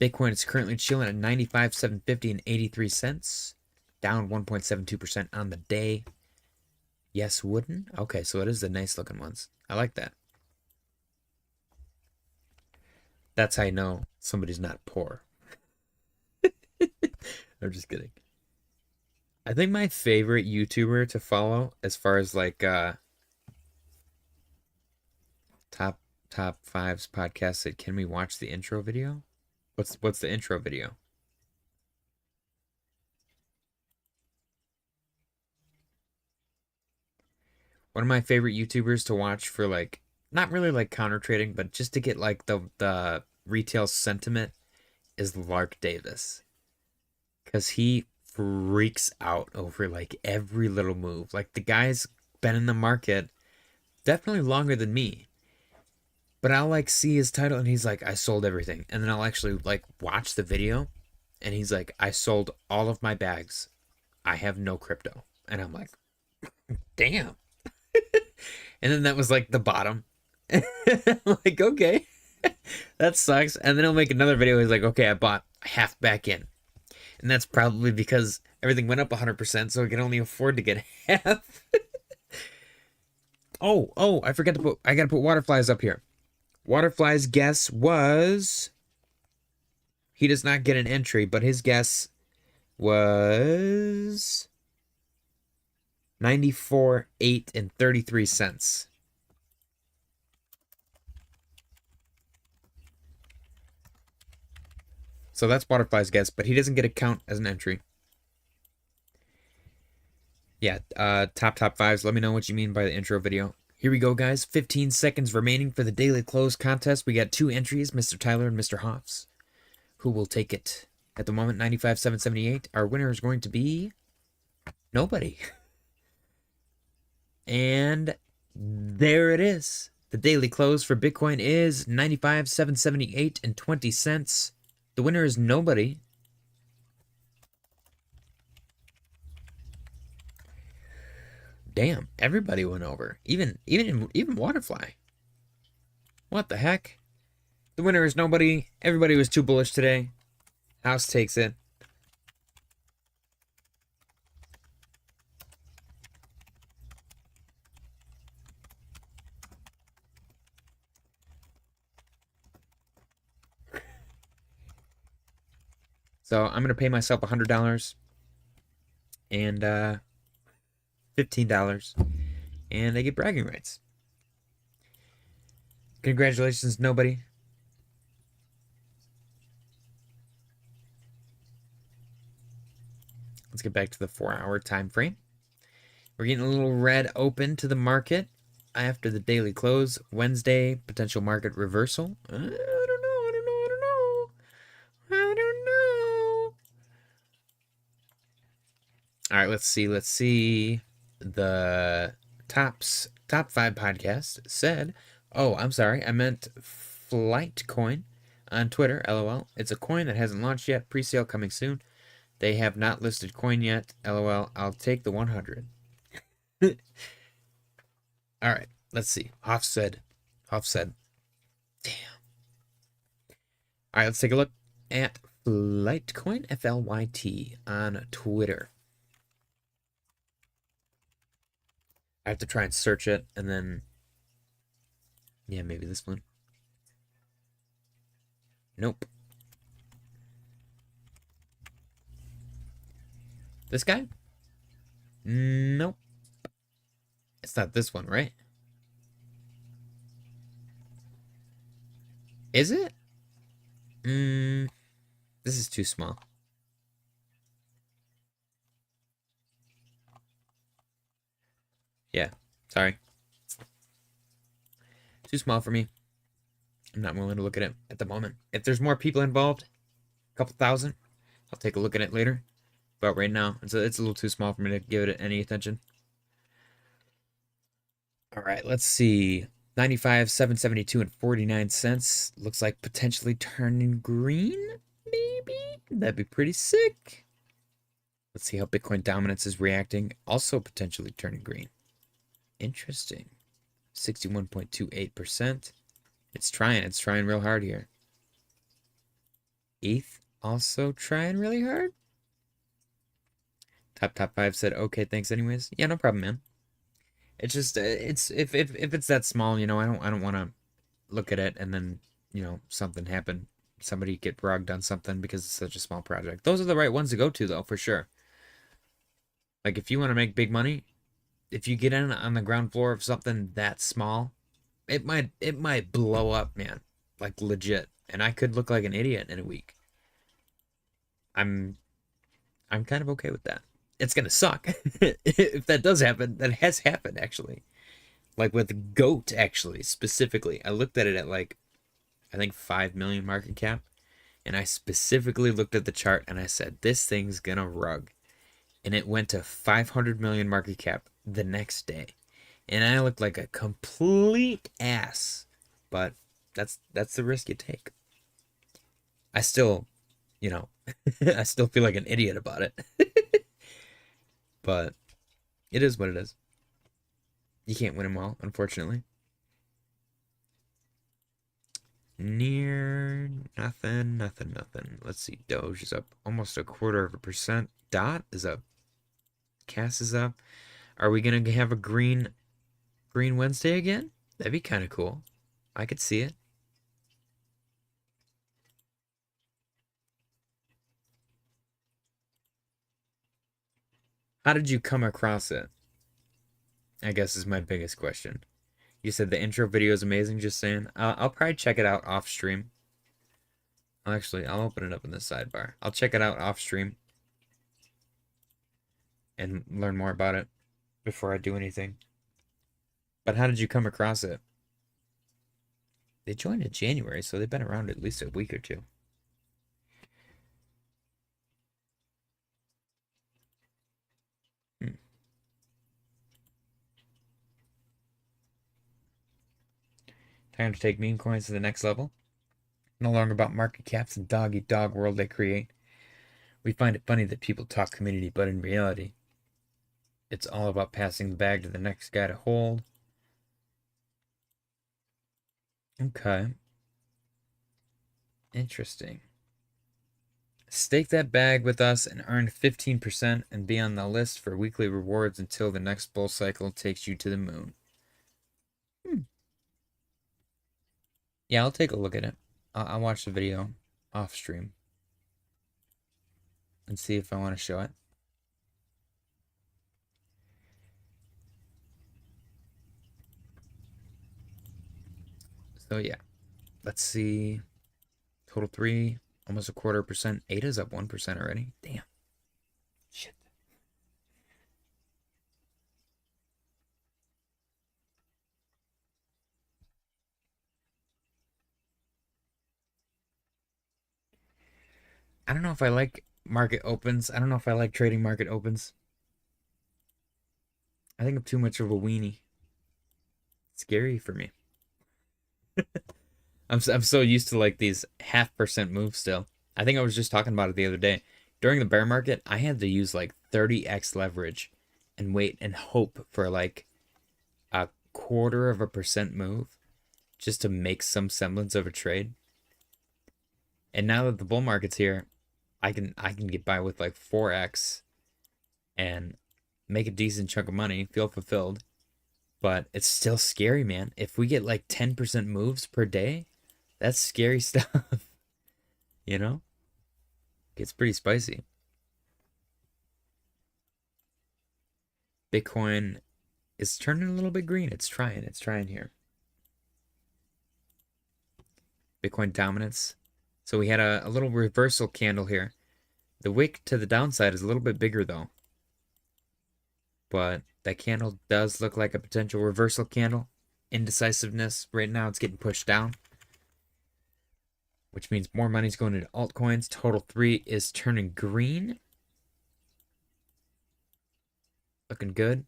Bitcoin is currently chilling at 95,750 and 83 cents, down 1.72% on the day. Yes, wooden. Okay, so it is the nice looking ones. I like that. That's how you know somebody's not poor. I'm just kidding. I think my favorite YouTuber to follow, as far as like top fives podcast, said, can we watch the intro video? What's the intro video? One of my favorite YouTubers to watch for like not really like counter trading, but just to get like the retail sentiment is Lark Davis. Cause he freaks out over like every little move. Like the guy's been in the market definitely longer than me. But I'll like see his title and he's like, I sold everything. And then I'll actually like watch the video and he's like, I sold all of my bags. I have no crypto. And I'm like, damn. And then that was like the bottom. I'm like, okay, that sucks. And then he'll make another video. He's like, okay, I bought half back in. And that's probably because everything went up 100%, so he can only afford to get half. Oh, I forgot to put, I gotta put Waterfly's up here. Waterfly's guess was, he does not get an entry, but his guess was 94, 8, and 33 cents. So that's Waterfly's guess, but he doesn't get a count as an entry. Yeah, top fives. Let me know what you mean by the intro video. Here we go, guys. 15 seconds remaining for the daily close contest. We got 2 entries, Mr. Tyler and Mr. Hoffs. Who will take it? At the moment, 95,778. Our winner is going to be nobody. And there it is. The daily close for Bitcoin is 95,778 and 20 cents. The winner is nobody. Damn, everybody went over. Even Waterfly. What the heck? The winner is nobody. Everybody was too bullish today. House takes it. So I'm gonna pay myself $100 and $15, and I get bragging rights. Congratulations, nobody. Let's get back to the 4-hour time frame. We're getting a little red open to the market after the daily close. Wednesday, potential market reversal. I don't know. All right, let's see. The top 5 podcast said, oh, I'm sorry, I meant Flightcoin on Twitter, LOL. It's a coin that hasn't launched yet. Pre-sale coming soon. They have not listed coin yet. LOL. I'll take the 100. All right, let's see. Hoff said. Damn. All right, let's take a look at Flightcoin, FLYT, on Twitter. I have to try and search it, and then, yeah, maybe this one. Nope. This guy? Nope. It's not this one, right? Is it? This is too small. Yeah, sorry. Too small for me. I'm not willing to look at it at the moment. If there's more people involved, a couple thousand, I'll take a look at it later. But right now, it's a little too small for me to give it any attention. All right, let's see. 95, 772 and 49 cents. Looks like potentially turning green, maybe? That'd be pretty sick. Let's see how Bitcoin dominance is reacting. Also potentially turning green. Interesting. 61.28%. It's trying real hard here. ETH also trying really hard. Top 5 said, okay, thanks anyways. Yeah, no problem, man. It's just, it's, if it's that small, you know, I don't want to look at it and then, you know, something happen. Somebody get rugged on something because it's such a small project. Those are the right ones to go to, though, for sure. Like, if you want to make big money, if you get in on the ground floor of something that small, it might blow up, man. Like, legit. And I could look like an idiot in a week. I'm kind of okay with that. It's gonna suck if that does happen. That has happened, actually. Like with GOAT, actually, specifically. I looked at it at like, I think 5 million market cap. And I specifically looked at the chart and I said, this thing's gonna rug. And it went to 500 million market cap the next day. And I looked like a complete ass. But that's the risk you take. I still, you know, I still feel like an idiot about it. But it is what it is. You can't win them all, unfortunately. Near nothing. Let's see. Doge is up almost 1/4%. DOT is up. Cass is up. Are we gonna have a green Wednesday again? That'd be kind of cool. I could see it. How did you come across it? I guess is my biggest question. You said the intro video is amazing, just saying. I'll probably check it out off stream. Actually, I'll open it up in the sidebar. I'll check it out off stream and learn more about it before I do anything. But how did you come across it? They joined in January, so they've been around at least a week or two. Time to take meme coins to the next level. No longer about market caps and dog-eat-dog world they create. We find it funny that people talk community, but in reality, it's all about passing the bag to the next guy to hold. Okay. Interesting. Stake that bag with us and earn 15% and be on the list for weekly rewards until the next bull cycle takes you to the moon. Yeah, I'll take a look at it. I'll watch the video off stream and see if I want to show it. So yeah, let's see. Total 3, almost 1/4%. ADA's up 1% already. Damn. Shit. I don't know if I like market opens. I don't know if I like trading market opens. I think I'm too much of a weenie. It's scary for me. I'm so used to like these 0.5% moves still. I think I was just talking about it the other day. During the bear market, I had to use like 30x leverage and wait and hope for like a 1/4% move just to make some semblance of a trade. And now that the bull market's here, I can get by with like 4x and make a decent chunk of money, feel fulfilled. But it's still scary, man. If we get like 10% moves per day, that's scary stuff. You know? Gets pretty spicy. Bitcoin is turning a little bit green. It's trying here. Bitcoin dominance. So we had a little reversal candle here. The wick to the downside is a little bit bigger though. But that candle does look like a potential reversal candle. Indecisiveness. Right now it's getting pushed down, which means more money's going into altcoins. Total 3 is turning green. Looking good.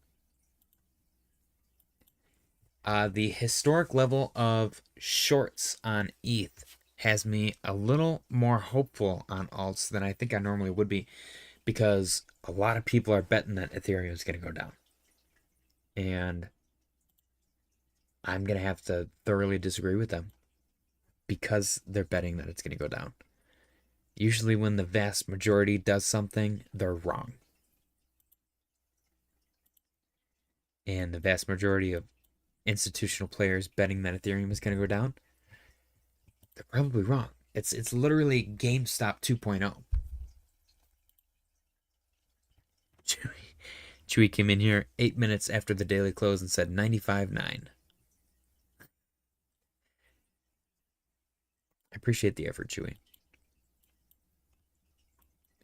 The historic level of shorts on ETH has me a little more hopeful on alts than I think I normally would be, because a lot of people are betting that Ethereum is going to go down. And I'm going to have to thoroughly disagree with them because they're betting that it's going to go down. Usually when the vast majority does something, they're wrong. And the vast majority of institutional players betting that Ethereum is going to go down, they're probably wrong. It's literally GameStop 2.0. Chewy came in here 8 minutes after the daily close and said 95.9. I appreciate the effort, Chewy.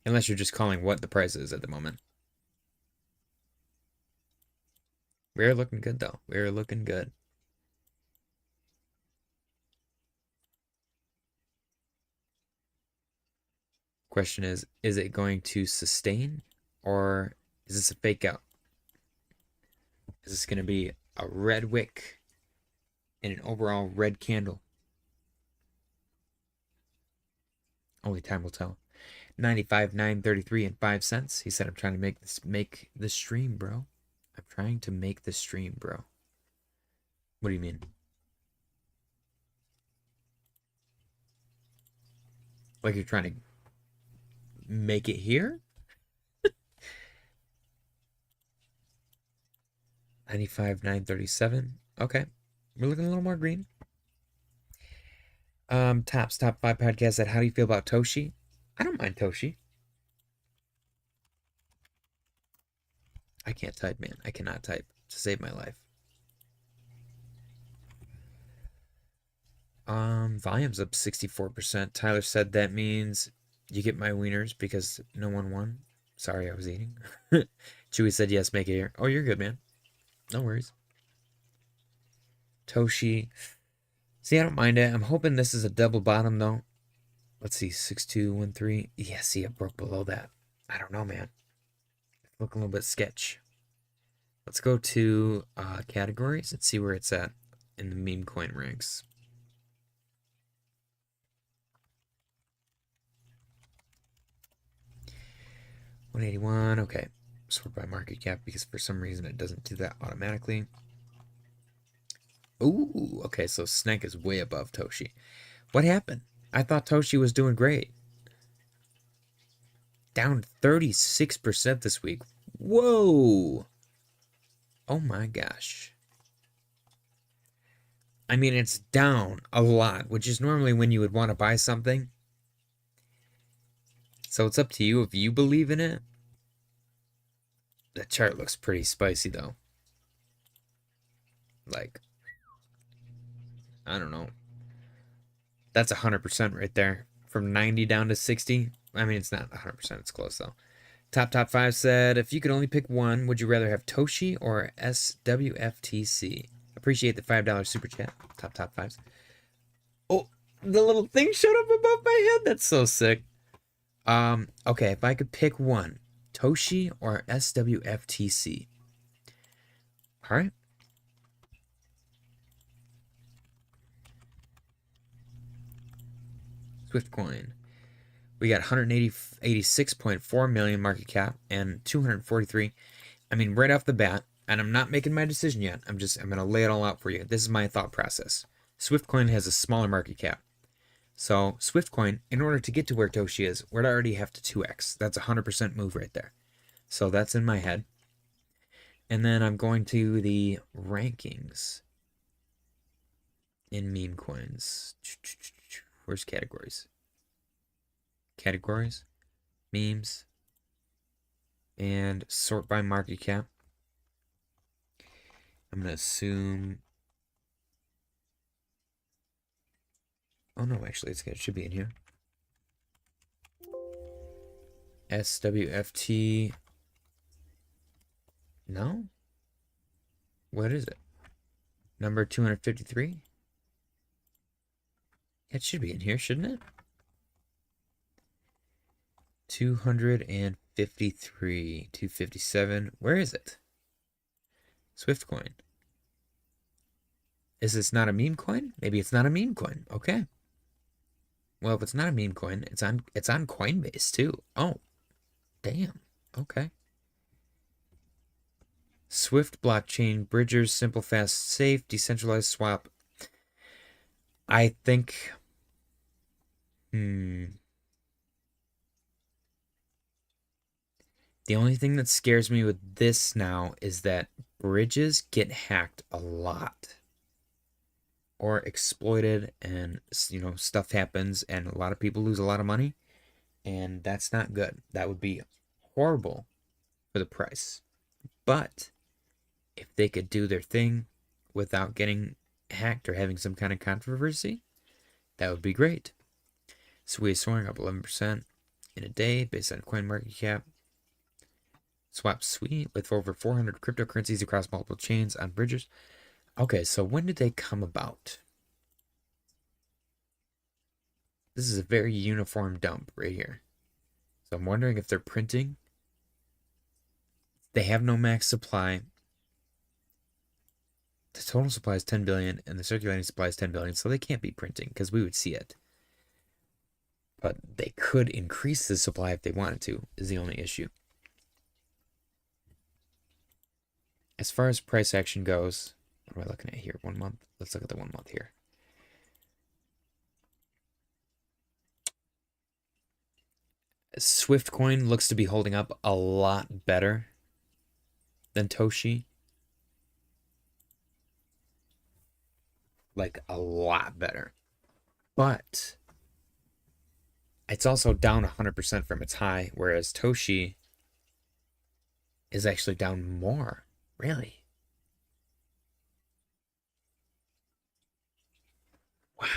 Unless you're just calling what the price is at the moment. We're looking good, though. We're looking good. Question is it going to sustain, or is this a fake out? Is this going to be a red wick and an overall red candle? Only time will tell. 95.933 and 5 cents. He said, I'm trying to make this stream, bro. I'm trying to make the stream, bro. What do you mean? Like you're trying to make it here? 95.937. Okay. We're looking a little more green. Top 5 podcast said, how do you feel about Toshi? I don't mind Toshi. I can't type, man. I cannot type to save my life. Volume's up 64%. Tyler said that means you get my wieners because no one won. Sorry, I was eating. Chewy said yes, make it here. Oh, you're good, man. No worries. Toshi. See, I don't mind it. I'm hoping this is a double bottom, though. Let's see, 6213. Yeah, see, it broke below that. I don't know, man. Look a little bit sketch. Let's go to categories and see where it's at in the meme coin ranks. $181. Okay. Sort by market cap because for some reason it doesn't do that automatically. Ooh, okay, so SNEK is way above Toshi. What happened? I thought Toshi was doing great. Down 36% this week. Whoa! Oh my gosh. I mean, it's down a lot, which is normally when you would want to buy something. So it's up to you if you believe in it. The chart looks pretty spicy, though. Like, I don't know. That's 100% right there. From 90 down to 60. I mean, it's not 100%. It's close, though. Top 5 said, if you could only pick one, would you rather have Toshi or SWFTC? Appreciate the $5 super chat. Top 5s. Oh, the little thing showed up above my head. That's so sick. Okay, if I could pick one, Toshi or SWFTC. All right. Swiftcoin. We got 186.4 million market cap and 243. I mean, right off the bat, and I'm not making my decision yet. I'm going to lay it all out for you. This is my thought process. Swiftcoin has a smaller market cap. So Swiftcoin, in order to get to where Toshi is, we'd already have to 2x. That's a 100% move right there. So that's in my head. And then I'm going to the rankings in meme coins. Where's categories? Categories, memes, and sort by market cap. I'm going to assume... Oh, no, actually, it should be in here. SWFT... No? What is it? Number 253? It should be in here, shouldn't it? 253, 257. Where is it? Swift coin. Is this not a meme coin? Maybe it's not a meme coin. Okay. Well, if it's not a meme coin, it's on Coinbase too. Oh, damn. Okay. Swift blockchain, bridgers, simple, fast, safe, decentralized swap. I think. The only thing that scares me with this now is that bridges get hacked a lot or exploited, and stuff happens and a lot of people lose a lot of money, and that's not good. That would be horrible for the price. But if they could do their thing without getting hacked or having some kind of controversy, that would be great. Sui soaring up 11% in a day based on coin market cap. Swap Sui with over 400 cryptocurrencies across multiple chains on bridges. Okay, so when did they come about? This is a very uniform dump right here. So I'm wondering if they're printing. They have no max supply. The total supply is 10 billion and the circulating supply is 10 billion, so they can't be printing because we would see it. But they could increase the supply if they wanted to, is the only issue. As far as price action goes, what am I looking at here? 1 month? Let's look at the 1 month here. Swift coin looks to be holding up a lot better than Toshi. Like, a lot better. But it's also down 100% from its high, whereas Toshi is actually down more. Really? Wow.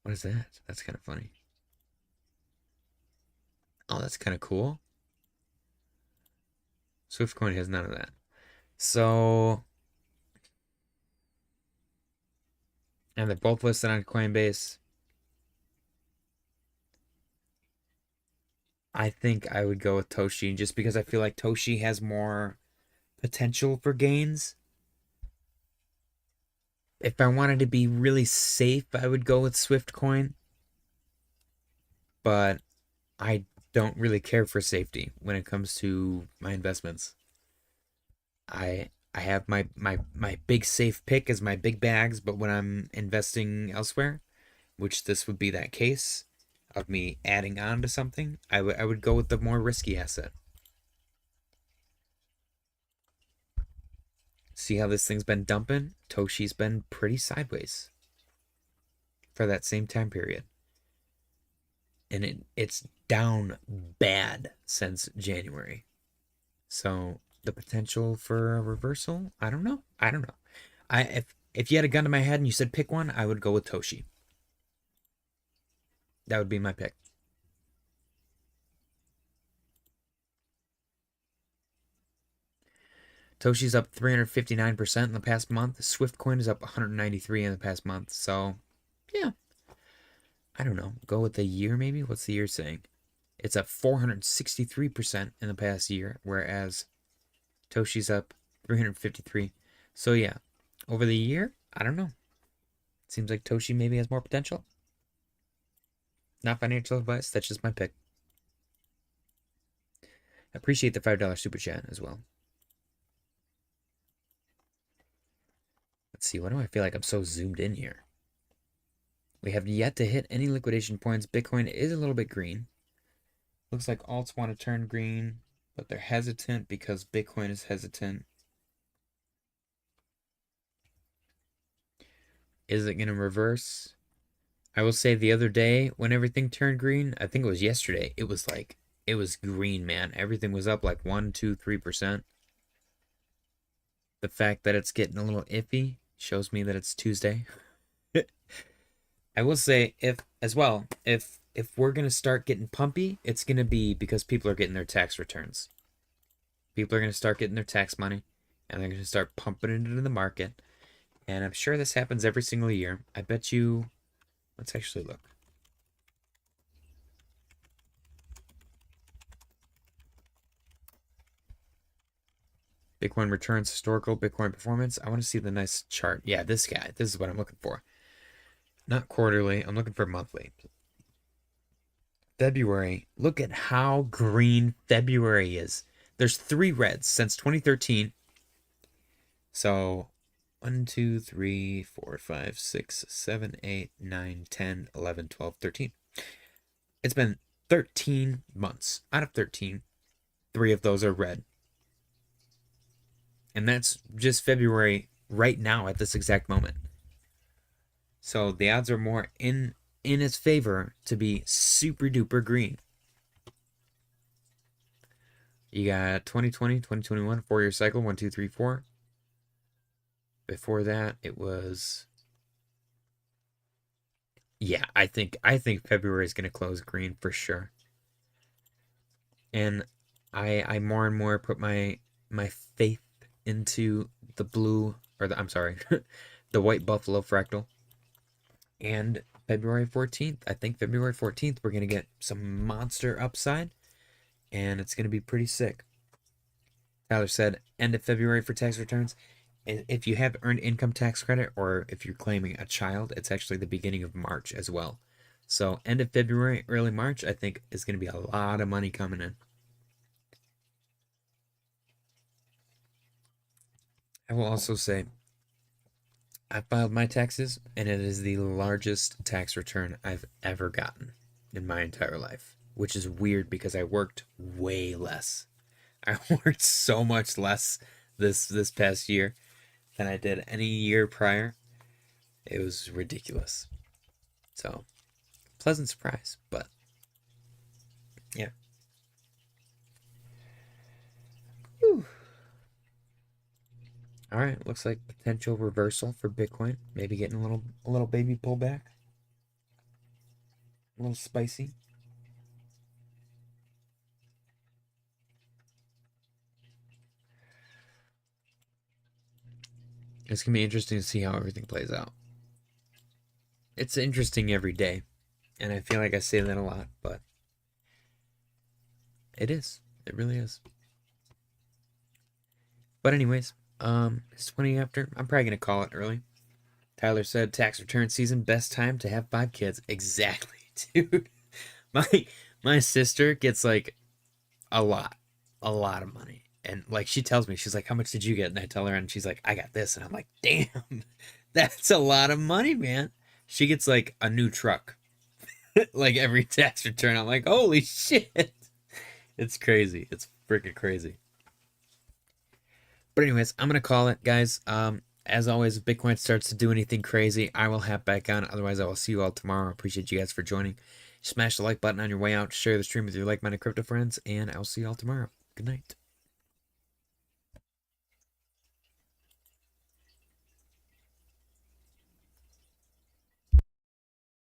What is that? That's kind of funny. Oh, that's kind of cool. Swiftcoin has none of that. So, and they're both listed on Coinbase. I think I would go with Toshi just because I feel like Toshi has more potential for gains. If I wanted to be really safe, I would go with Swiftcoin. But I don't really care for safety when it comes to my investments. I have my big safe pick as my big bags, but when I'm investing elsewhere, which this would be that case of me adding on to something, I would go with the more risky asset. See how this thing's been dumping? Toshi's been pretty sideways for that same time period. And it's down bad since January. So the potential for a reversal, I don't know. If you had a gun to my head and you said pick one, I would go with Toshi. That would be my pick. Toshi's up 359% in the past month. Swiftcoin is up 193 in the past month. So, yeah. I don't know. Go with the year maybe? What's the year saying? It's up 463% in the past year, whereas Toshi's up 353. So, yeah. Over the year, I don't know. Seems like Toshi maybe has more potential. Not financial advice. That's just my pick. Appreciate the $5 super chat as well. Let's see. Why do I feel like I'm so zoomed in here? We have yet to hit any liquidation points. Bitcoin is a little bit green. Looks like alts want to turn green, but they're hesitant because Bitcoin is hesitant. Is it going to reverse? I will say the other day when everything turned green, I think it was yesterday, it was green, man. Everything was up like 1%, 2%, 3%. The fact that it's getting a little iffy shows me that it's Tuesday. I will say if we're gonna start getting pumpy, it's gonna be because people are getting their tax returns. People are gonna start getting their tax money, and they're gonna start pumping it into the market. And I'm sure this happens every single year. I bet you. Let's actually look. Bitcoin returns historical Bitcoin performance. I want to see the nice chart. Yeah, this guy. This is what I'm looking for. Not quarterly. I'm looking for monthly. February. Look at how green February is. There's 3 reds since 2013. So 1, 2, 3, 4, 5, 6, 7, 8, 9, 10, 11, 12, 13. It's been 13 months. Out of 13, 3 of those are red. And that's just February right now at this exact moment. So the odds are more in its favor to be super duper green. You got 2020, 2021, 4-year cycle, 1, 2, 3, 4. Before that, it was, yeah, I think February is going to close green for sure. And I more and more put my faith into the blue, or I'm sorry, the white buffalo fractal. And February 14th, I think February 14th, we're going to get some monster upside, and it's going to be pretty sick. Tyler said, end of February for tax returns. If you have earned income tax credit, or if you're claiming a child, it's actually the beginning of March as well. So end of February, early March, I think is going to be a lot of money coming in. I will also say, I filed my taxes, and it is the largest tax return I've ever gotten in my entire life, which is weird because I worked way less. I worked so much less this past year than I did any year prior. It was ridiculous. So, pleasant surprise, but yeah. Whew. All right, looks like potential reversal for Bitcoin. Maybe getting a little baby pullback. A little spicy. It's going to be interesting to see how everything plays out. It's interesting every day, and I feel like I say that a lot, but it is. It really is. But anyways, it's 20 after. I'm probably going to call it early. Tyler said tax return season, best time to have 5 kids. Exactly, dude. My sister gets like a lot of money. And like she tells me, she's like, how much did you get? And I tell her, and she's like, I got this. And I'm like, damn, that's a lot of money, man. She gets like a new truck, like every tax return. I'm like, holy shit. It's crazy. It's freaking crazy. But anyways, I'm going to call it, guys. As always, if Bitcoin starts to do anything crazy, I will hop back on. Otherwise, I will see you all tomorrow. I appreciate you guys for joining. Smash the like button on your way out. Share the stream with your like-minded crypto friends. And I'll see you all tomorrow. Good night.